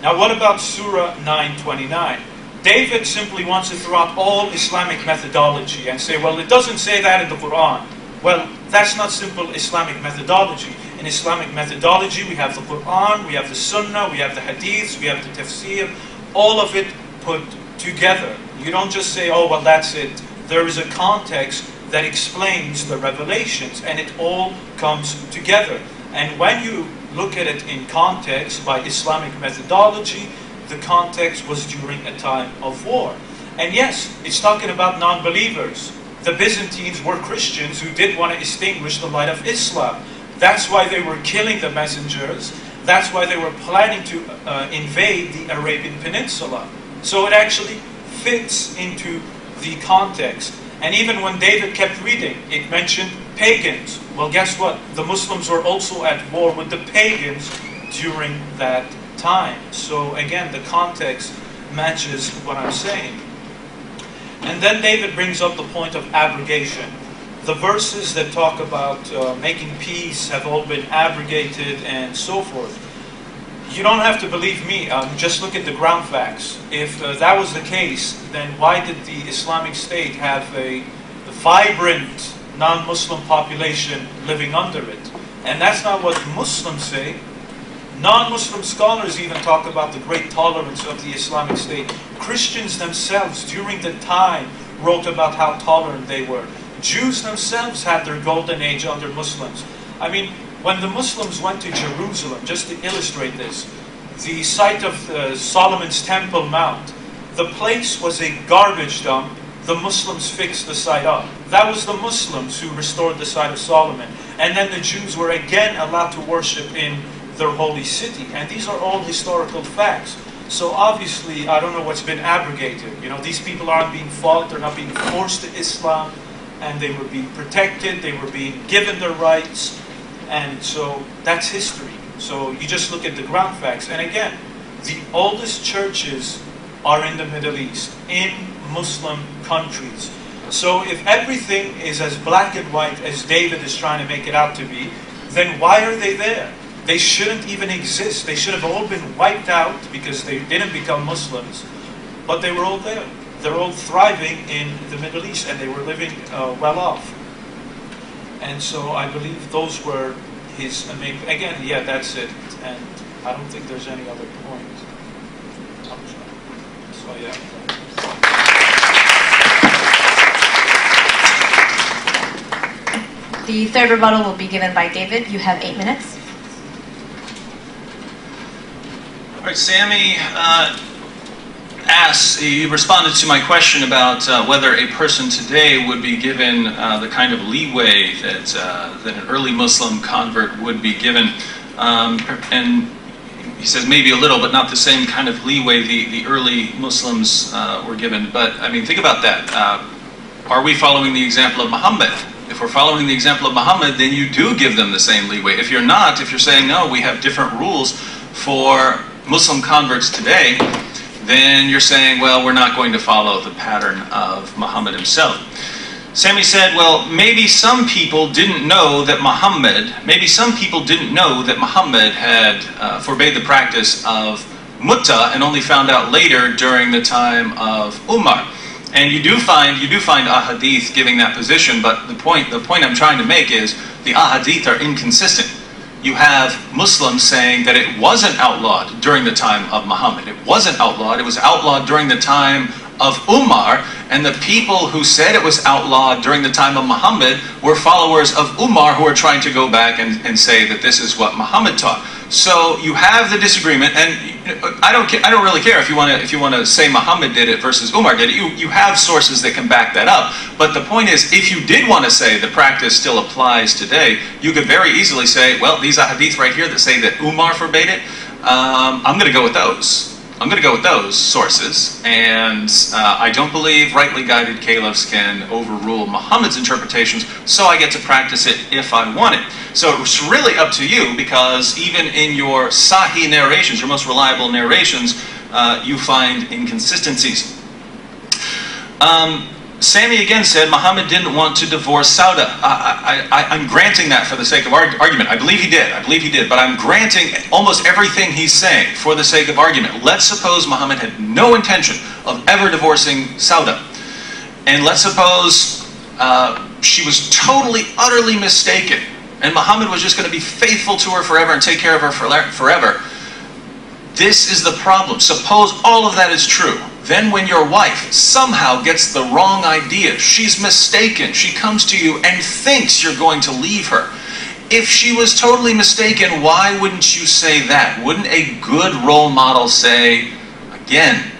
Now what about Surah 9:29? David simply wants to throw out all Islamic methodology and say, well, it doesn't say that in the Quran. Well, that's not simple Islamic methodology. In Islamic methodology, we have the Quran, we have the Sunnah, we have the Hadiths, we have the Tafsir, all of it put together. You don't just say, oh, well, that's it. There is a context that explains the revelations, and it all comes together. And when you look at it in context by Islamic methodology, the context was during a time of war. And yes, it's talking about non-believers. The Byzantines were Christians who did want to extinguish the light of Islam. That's why they were killing the messengers. That's why they were planning to invade the Arabian Peninsula. So it actually fits into the context. And even when David kept reading, it mentioned pagans. Well, guess what? The Muslims were also at war with the pagans during that time. So again, the context matches what I'm saying. And then David brings up the point of abrogation. The verses that talk about making peace have all been abrogated and so forth. You don't have to believe me, just look at the ground facts. If that was the case, then why did the Islamic State have a vibrant non-Muslim population living under it? And that's not what Muslims say. Non-Muslim scholars even talk about the great tolerance of the Islamic State. Christians themselves, during the time, wrote about how tolerant they were. Jews themselves had their golden age under Muslims. I mean, when the Muslims went to Jerusalem, just to illustrate this, the site of Solomon's Temple Mount, the place was a garbage dump. The Muslims fixed the site up. That was the Muslims who restored the site of Solomon. And then the Jews were again allowed to worship in their holy city. And these are all historical facts. So obviously, I don't know what's been abrogated. You know, these people aren't being fought, they're not being forced to Islam, and they were being protected, they were being given their rights, and so that's history. So you just look at the ground facts. And again, the oldest churches are in the Middle East, in Muslim countries. So if everything is as black and white as David is trying to make it out to be, then why are they there? They shouldn't even exist. They should have all been wiped out because they didn't become Muslims, but they were all there. They're all thriving in the Middle East, and they were living well off. And so I believe those were his main... Again, yeah, that's it. And I don't think there's any other point. So yeah. The third rebuttal will be given by David. You have 8 minutes. All right, Sami asks, you responded to my question about whether a person today would be given the kind of leeway that an early Muslim convert would be given. And he says maybe a little, but not the same kind of leeway the early Muslims were given. But I mean, think about that. Are we following the example of Muhammad? If we're following the example of Muhammad, then you do give them the same leeway. If you're not, if you're saying, no, we have different rules for Muslim converts today, then you're saying, well, we're not going to follow the pattern of Muhammad himself. Sami said, well, maybe some people didn't know that Muhammad had forbade the practice of mutta and only found out later during the time of Umar. And you do find ahadith giving that position, but the point I'm trying to make is the ahadith are inconsistent. You have Muslims saying that it wasn't outlawed during the time of Muhammad. It wasn't outlawed. It was outlawed during the time of Umar, and the people who said it was outlawed during the time of Muhammad were followers of Umar who are trying to go back and say that this is what Muhammad taught. So you have the disagreement, and I don't really care if you want to say Muhammad did it versus Umar did it. You have sources that can back that up. But the point is, if you did want to say the practice still applies today, you could very easily say, well, these ahadith right here that say that Umar forbade it, I'm going to go with those. I'm going to go with those sources, and I don't believe rightly guided caliphs can overrule Muhammad's interpretations, so I get to practice it if I want it. So it's really up to you, because even in your Sahih narrations, your most reliable narrations, you find inconsistencies. Sami again said Muhammad didn't want to divorce Sauda. I'm granting that for the sake of argument. I believe he did. But I'm granting almost everything he's saying for the sake of argument. Let's suppose Muhammad had no intention of ever divorcing Sauda. And let's suppose she was totally, utterly mistaken. And Muhammad was just going to be faithful to her forever and take care of her forever. This is the problem. Suppose all of that is true. Then when your wife somehow gets the wrong idea, she's mistaken, she comes to you and thinks you're going to leave her. If she was totally mistaken, why wouldn't you say that? Wouldn't a good role model say, again,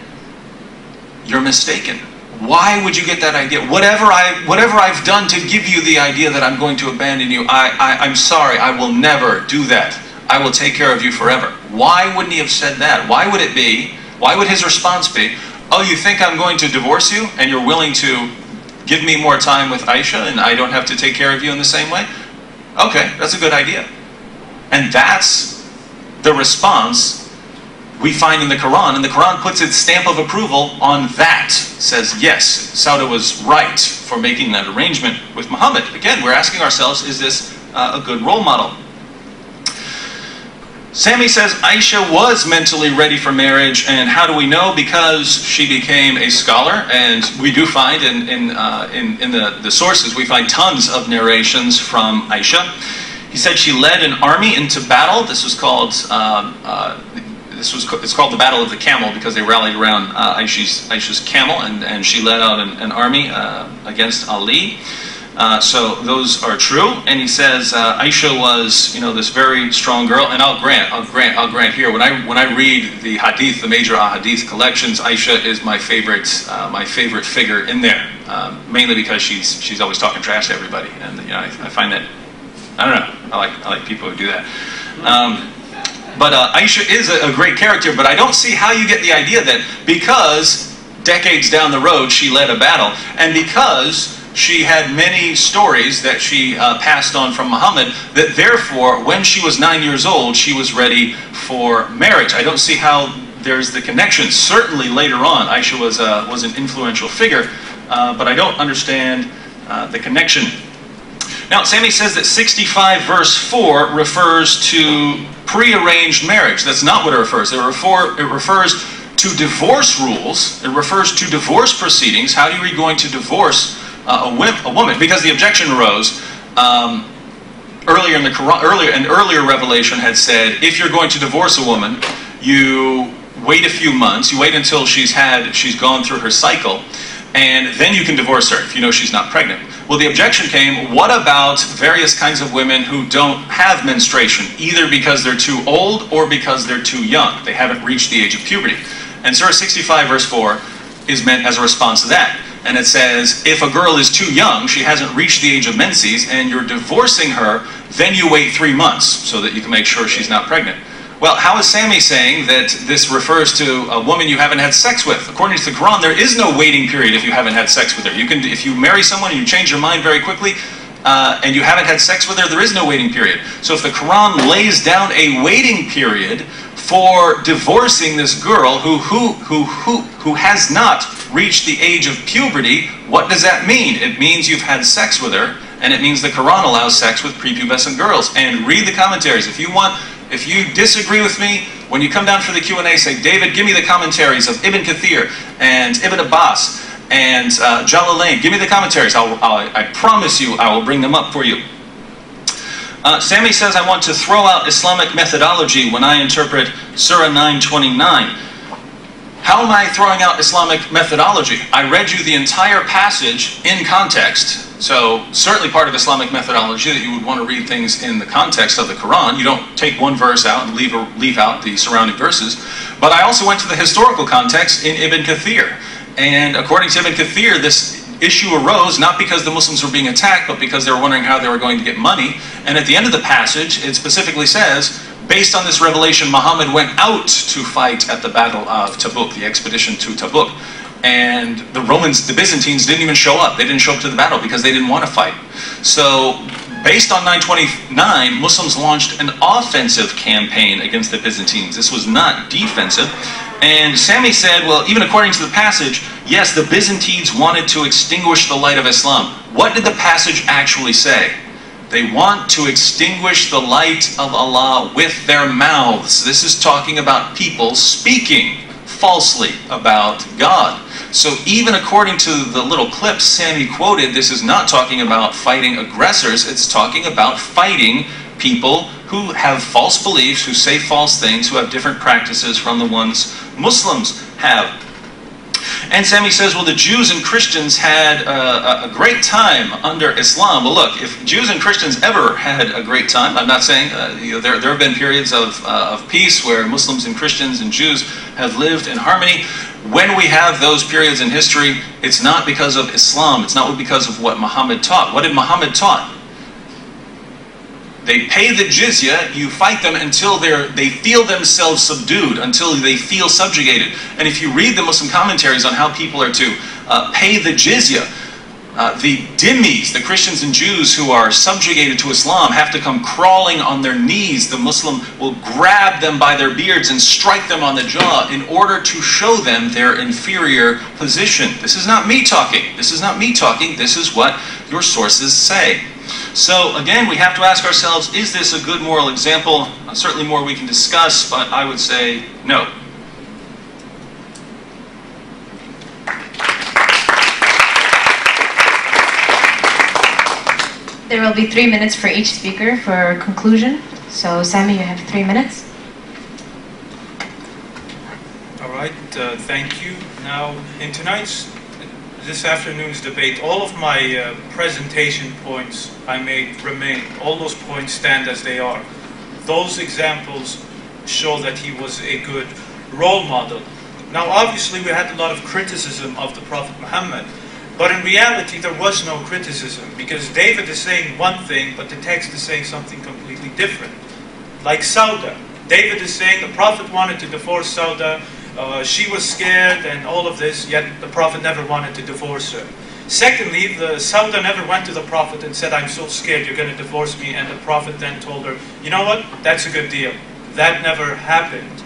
you're mistaken? Why would you get that idea? Whatever I've done to give you the idea that I'm going to abandon you, I'm sorry, I will never do that. I will take care of you forever. Why wouldn't he have said that? Why would his response be, oh, you think I'm going to divorce you and you're willing to give me more time with Aisha and I don't have to take care of you in the same way? Okay, that's a good idea. And that's the response we find in the Quran. And the Quran puts its stamp of approval on that. Says, yes, Sauda was right for making that arrangement with Muhammad. Again, we're asking ourselves, is this a good role model? Sami says Aisha was mentally ready for marriage, and how do we know? Because she became a scholar, and we do find in the sources, we find tons of narrations from Aisha. He said she led an army into battle. This was called it's called the Battle of the Camel because they rallied around Aisha's camel, and she led out an army against Ali. So those are true, and he says Aisha was, this very strong girl. And I'll grant here. When I read the hadith, the major hadith collections, Aisha is my favorite figure in there, mainly because she's always talking trash to everybody, and I find that, I don't know, I like people who do that. But Aisha is a great character, but I don't see how you get the idea that because decades down the road she led a battle, and because she had many stories that she passed on from Muhammad, that therefore, when she was 9 years old, she was ready for marriage. I don't see how there's the connection. Certainly later on, Aisha was an influential figure, but I don't understand the connection. Now, Sami says that 65 verse 4 refers to prearranged marriage. That's not what it refers. It refers to divorce rules. It refers to divorce proceedings. How are you going to divorce a woman? Because the objection arose earlier in the Quran. An earlier revelation had said, if you're going to divorce a woman, you wait a few months. You wait until she's gone through her cycle, and then you can divorce her if you know she's not pregnant. Well, the objection came, what about various kinds of women who don't have menstruation, either because they're too old or because they're too young? They haven't reached the age of puberty. And Surah 65 verse 4 is meant as a response to that. And it says, if a girl is too young, she hasn't reached the age of menses, and you're divorcing her, then you wait 3 months so that you can make sure she's not pregnant. Well, how is Sami saying that this refers to a woman you haven't had sex with? According to the Quran, there is no waiting period if you haven't had sex with her. If you marry someone and you change your mind very quickly, and you haven't had sex with her, there is no waiting period. So if the Quran lays down a waiting period for divorcing this girl who has not reached the age of puberty, what does that mean? It means you've had sex with her, and it means the Quran allows sex with prepubescent girls. And read the commentaries. If you disagree with me, when you come down for the Q&A, say, David, give me the commentaries of Ibn Kathir and Ibn Abbas and Jalalain. Give me the commentaries. I promise you I will bring them up for you. Sami says, I want to throw out Islamic methodology when I interpret Surah 9:29. How am I throwing out Islamic methodology? I read you the entire passage in context. So certainly part of Islamic methodology that you would want to read things in the context of the Quran. You don't take one verse out and leave out the surrounding verses. But I also went to the historical context in Ibn Kathir. And according to Ibn Kathir, this issue arose not because the Muslims were being attacked, but because they were wondering how they were going to get money. And at the end of the passage, it specifically says, based on this revelation, Muhammad went out to fight at the Battle of Tabuk, the expedition to Tabuk. And the Byzantines didn't even show up. They didn't show up to the battle because they didn't want to fight. So Based on 929, Muslims launched an offensive campaign against the Byzantines. This was not defensive. And Sami said, well, even according to the passage, yes, the Byzantines wanted to extinguish the light of Islam. What did the passage actually say? They want to extinguish the light of Allah with their mouths. This is talking about people speaking falsely about God. So even according to the little clips Sami quoted, this is not talking about fighting aggressors. It's talking about fighting people who have false beliefs, who say false things, who have different practices from the ones Muslims have. And Sami says, well, the Jews and Christians had a great time under Islam. Well, look, if Jews and Christians ever had a great time, I'm not saying, there have been periods of peace where Muslims and Christians and Jews have lived in harmony. When we have those periods in history, it's not because of Islam. It's not because of what Muhammad taught. What did Muhammad taught? They pay the jizya, you fight them until they feel themselves subdued, until they feel subjugated. And if you read the Muslim commentaries on how people are to pay the jizya, the dhimmis, the Christians and Jews who are subjugated to Islam, have to come crawling on their knees. The Muslim will grab them by their beards and strike them on the jaw in order to show them their inferior position. This is not me talking. This is not me talking. This is what your sources say. So again, we have to ask ourselves, is this a good moral example? Certainly more we can discuss, but I would say no. There will be 3 minutes for each speaker for conclusion. So Sami, you have 3 minutes. All right, thank you. Now, in this afternoon's debate, all of my presentation points I made remain. All those points stand as they are. Those examples show that he was a good role model. Now, obviously, we had a lot of criticism of the Prophet Muhammad, but in reality, there was no criticism, because David is saying one thing, but the text is saying something completely different. Like Sauda. David is saying the Prophet wanted to divorce Sauda, she was scared and all of this, yet the Prophet never wanted to divorce her. Secondly, Sauda never went to the Prophet and said, I'm so scared you're going to divorce me, and the Prophet then told her, you know what, that's a good deal. That never happened.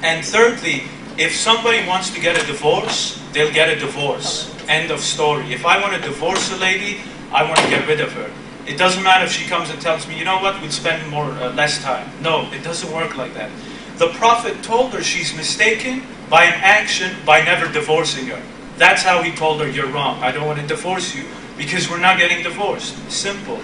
And thirdly, if somebody wants to get a divorce, they'll get a divorce. End of story. If I want to divorce a lady, I want to get rid of her. It doesn't matter if she comes and tells me, you know what, we'll spend less time. No, it doesn't work like that. The Prophet told her she's mistaken by an action, by never divorcing her. That's how he told her, you're wrong. I don't want to divorce you because we're not getting divorced. Simple.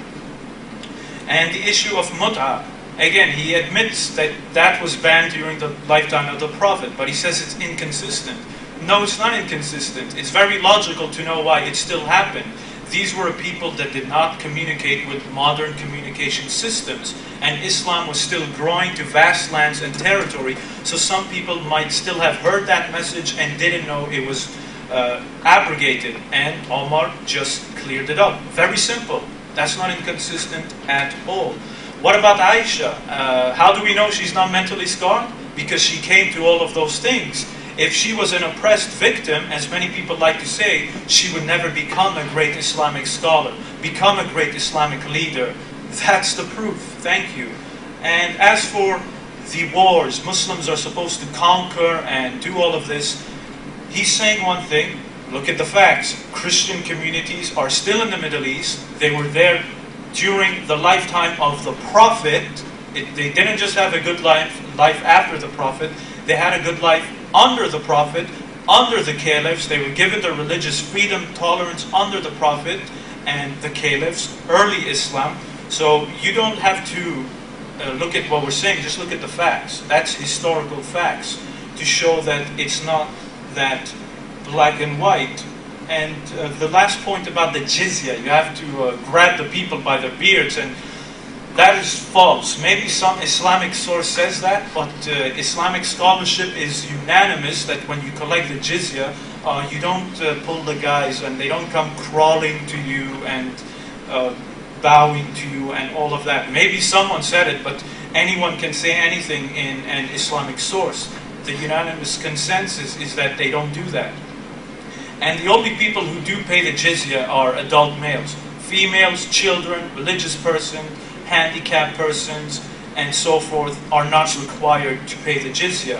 And the issue of mut'ah, again, he admits that that was banned during the lifetime of the Prophet, but he says it's inconsistent. No, it's not inconsistent. It's very logical to know why it still happened. These were people that did not communicate with modern communication systems, and Islam was still growing to vast lands and territory, so some people might still have heard that message and didn't know it was abrogated, and Omar just cleared it up. Very simple. That's not inconsistent at all. What about Aisha? How do we know she's not mentally scarred? Because she came through all of those things. If she was an oppressed victim, as many people like to say, she would never become a great Islamic scholar, become a great Islamic leader. That's the proof. Thank you. And as for the wars, Muslims are supposed to conquer and do all of this. He's saying one thing. Look at the facts. Christian communities are still in the Middle East. They were there during the lifetime of the Prophet. They didn't just have a good life after the Prophet. They had a good life under the Prophet, under the Caliphs. They were given their religious freedom, tolerance under the Prophet and the Caliphs, early Islam. So you don't have to look at what we're saying, just look at the facts. That's historical facts to show that it's not that black and white. And the last point about the jizya, you have to grab the people by their beards, and that is false. Maybe some Islamic source says that, but Islamic scholarship is unanimous that when you collect the jizya, you don't pull the guys and they don't come crawling to you and bowing to you and all of that. Maybe someone said it, but anyone can say anything in an Islamic source. The unanimous consensus is that they don't do that. And the only people who do pay the jizya are adult males. females, children, religious persons, handicapped persons, and so forth are not required to pay the jizya.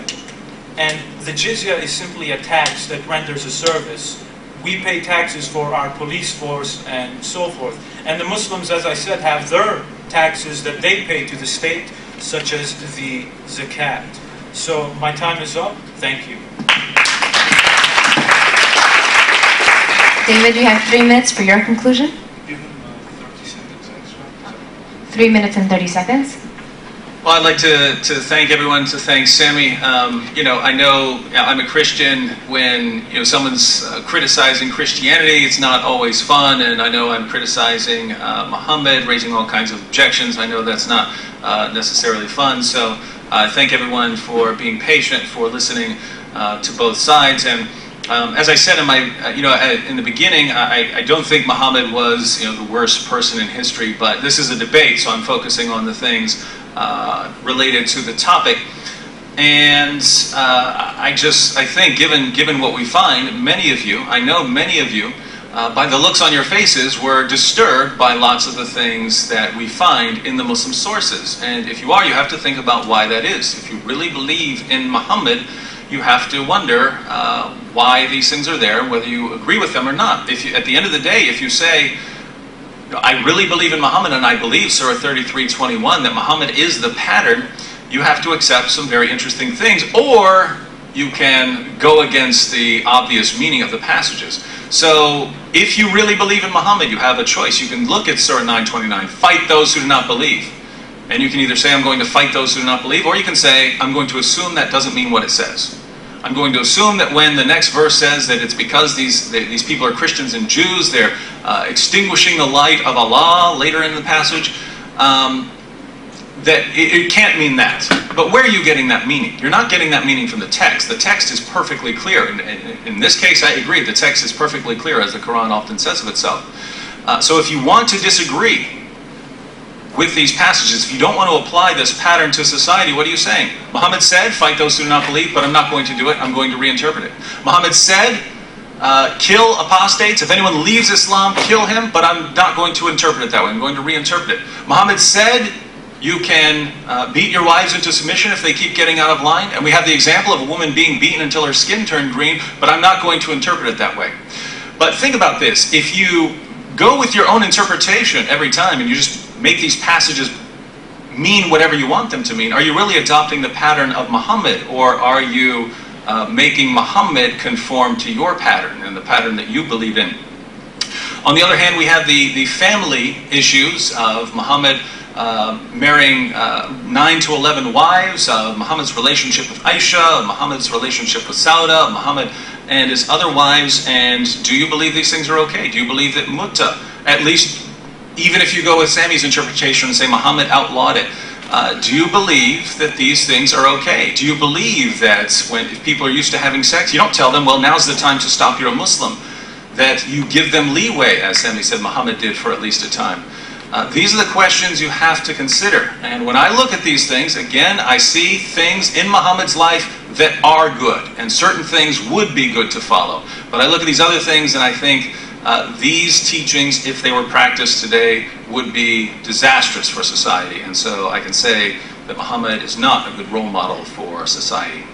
And the jizya is simply a tax that renders a service. We pay taxes for our police force and so forth. And the Muslims, as I said, have their taxes that they pay to the state, such as the zakat. So my time is up. Thank you. David, you have 3 minutes for your conclusion. Give him 30 seconds extra. 3 minutes and 30 seconds. Well, I'd like to thank everyone, to thank Sami. I know I'm a Christian. When someone's criticizing Christianity, it's not always fun, and I know I'm criticizing Muhammad, raising all kinds of objections. I know that's not necessarily fun. So I thank everyone for being patient, for listening to both sides. And as I said in my, in the beginning, I don't think Muhammad was the worst person in history, but this is a debate, so I'm focusing on the things related to the topic. And I think given what we find, I know many of you, by the looks on your faces, were disturbed by lots of the things that we find in the Muslim sources. And if you are, you have to think about why that is. If you really believe in Muhammad, you have to wonder why these things are there, whether you agree with them or not. At the end of the day, if you say, I really believe in Muhammad and I believe Surah 33:21 that Muhammad is the pattern, you have to accept some very interesting things, or you can go against the obvious meaning of the passages. So if you really believe in Muhammad, you have a choice. You can look at Surah 9:29, fight those who do not believe. And you can either say, I'm going to fight those who do not believe, or you can say, I'm going to assume that doesn't mean what it says. I'm going to assume that when the next verse says that it's because these people are Christians and Jews, they're extinguishing the light of Allah later in the passage, that it can't mean that. But where are you getting that meaning? You're not getting that meaning from the text. The text is perfectly clear. In this case, I agree. The text is perfectly clear, as the Quran often says of itself. So if you want to disagree with these passages, if you don't want to apply this pattern to society, what are you saying? Muhammad said, fight those who do not believe, but I'm not going to do it. I'm going to reinterpret it. Muhammad said, kill apostates. If anyone leaves Islam, kill him, but I'm not going to interpret it that way. I'm going to reinterpret it. Muhammad said, you can beat your wives into submission if they keep getting out of line. And we have the example of a woman being beaten until her skin turned green, but I'm not going to interpret it that way. But think about this. If you go with your own interpretation every time and you just make these passages mean whatever you want them to mean, are you really adopting the pattern of Muhammad, or are you making Muhammad conform to your pattern and the pattern that you believe in? On the other hand, we have the family issues of Muhammad marrying 9 to 11 wives, Muhammad's relationship with Aisha, Muhammad's relationship with Sauda, Muhammad and his other wives. And do you believe these things are okay? Do you believe that mutta, at least even if you go with Sami's interpretation and say Muhammad outlawed it, do you believe that these things are okay? Do you believe that if people are used to having sex, you don't tell them, well, now's the time to stop, you're a Muslim? That you give them leeway, as Sami said Muhammad did for at least a time. These are the questions you have to consider. And when I look at these things, again, I see things in Muhammad's life that are good, and certain things would be good to follow. But I look at these other things and I think these teachings, if they were practiced today, would be disastrous for society. And so I can say that Muhammad is not a good role model for society.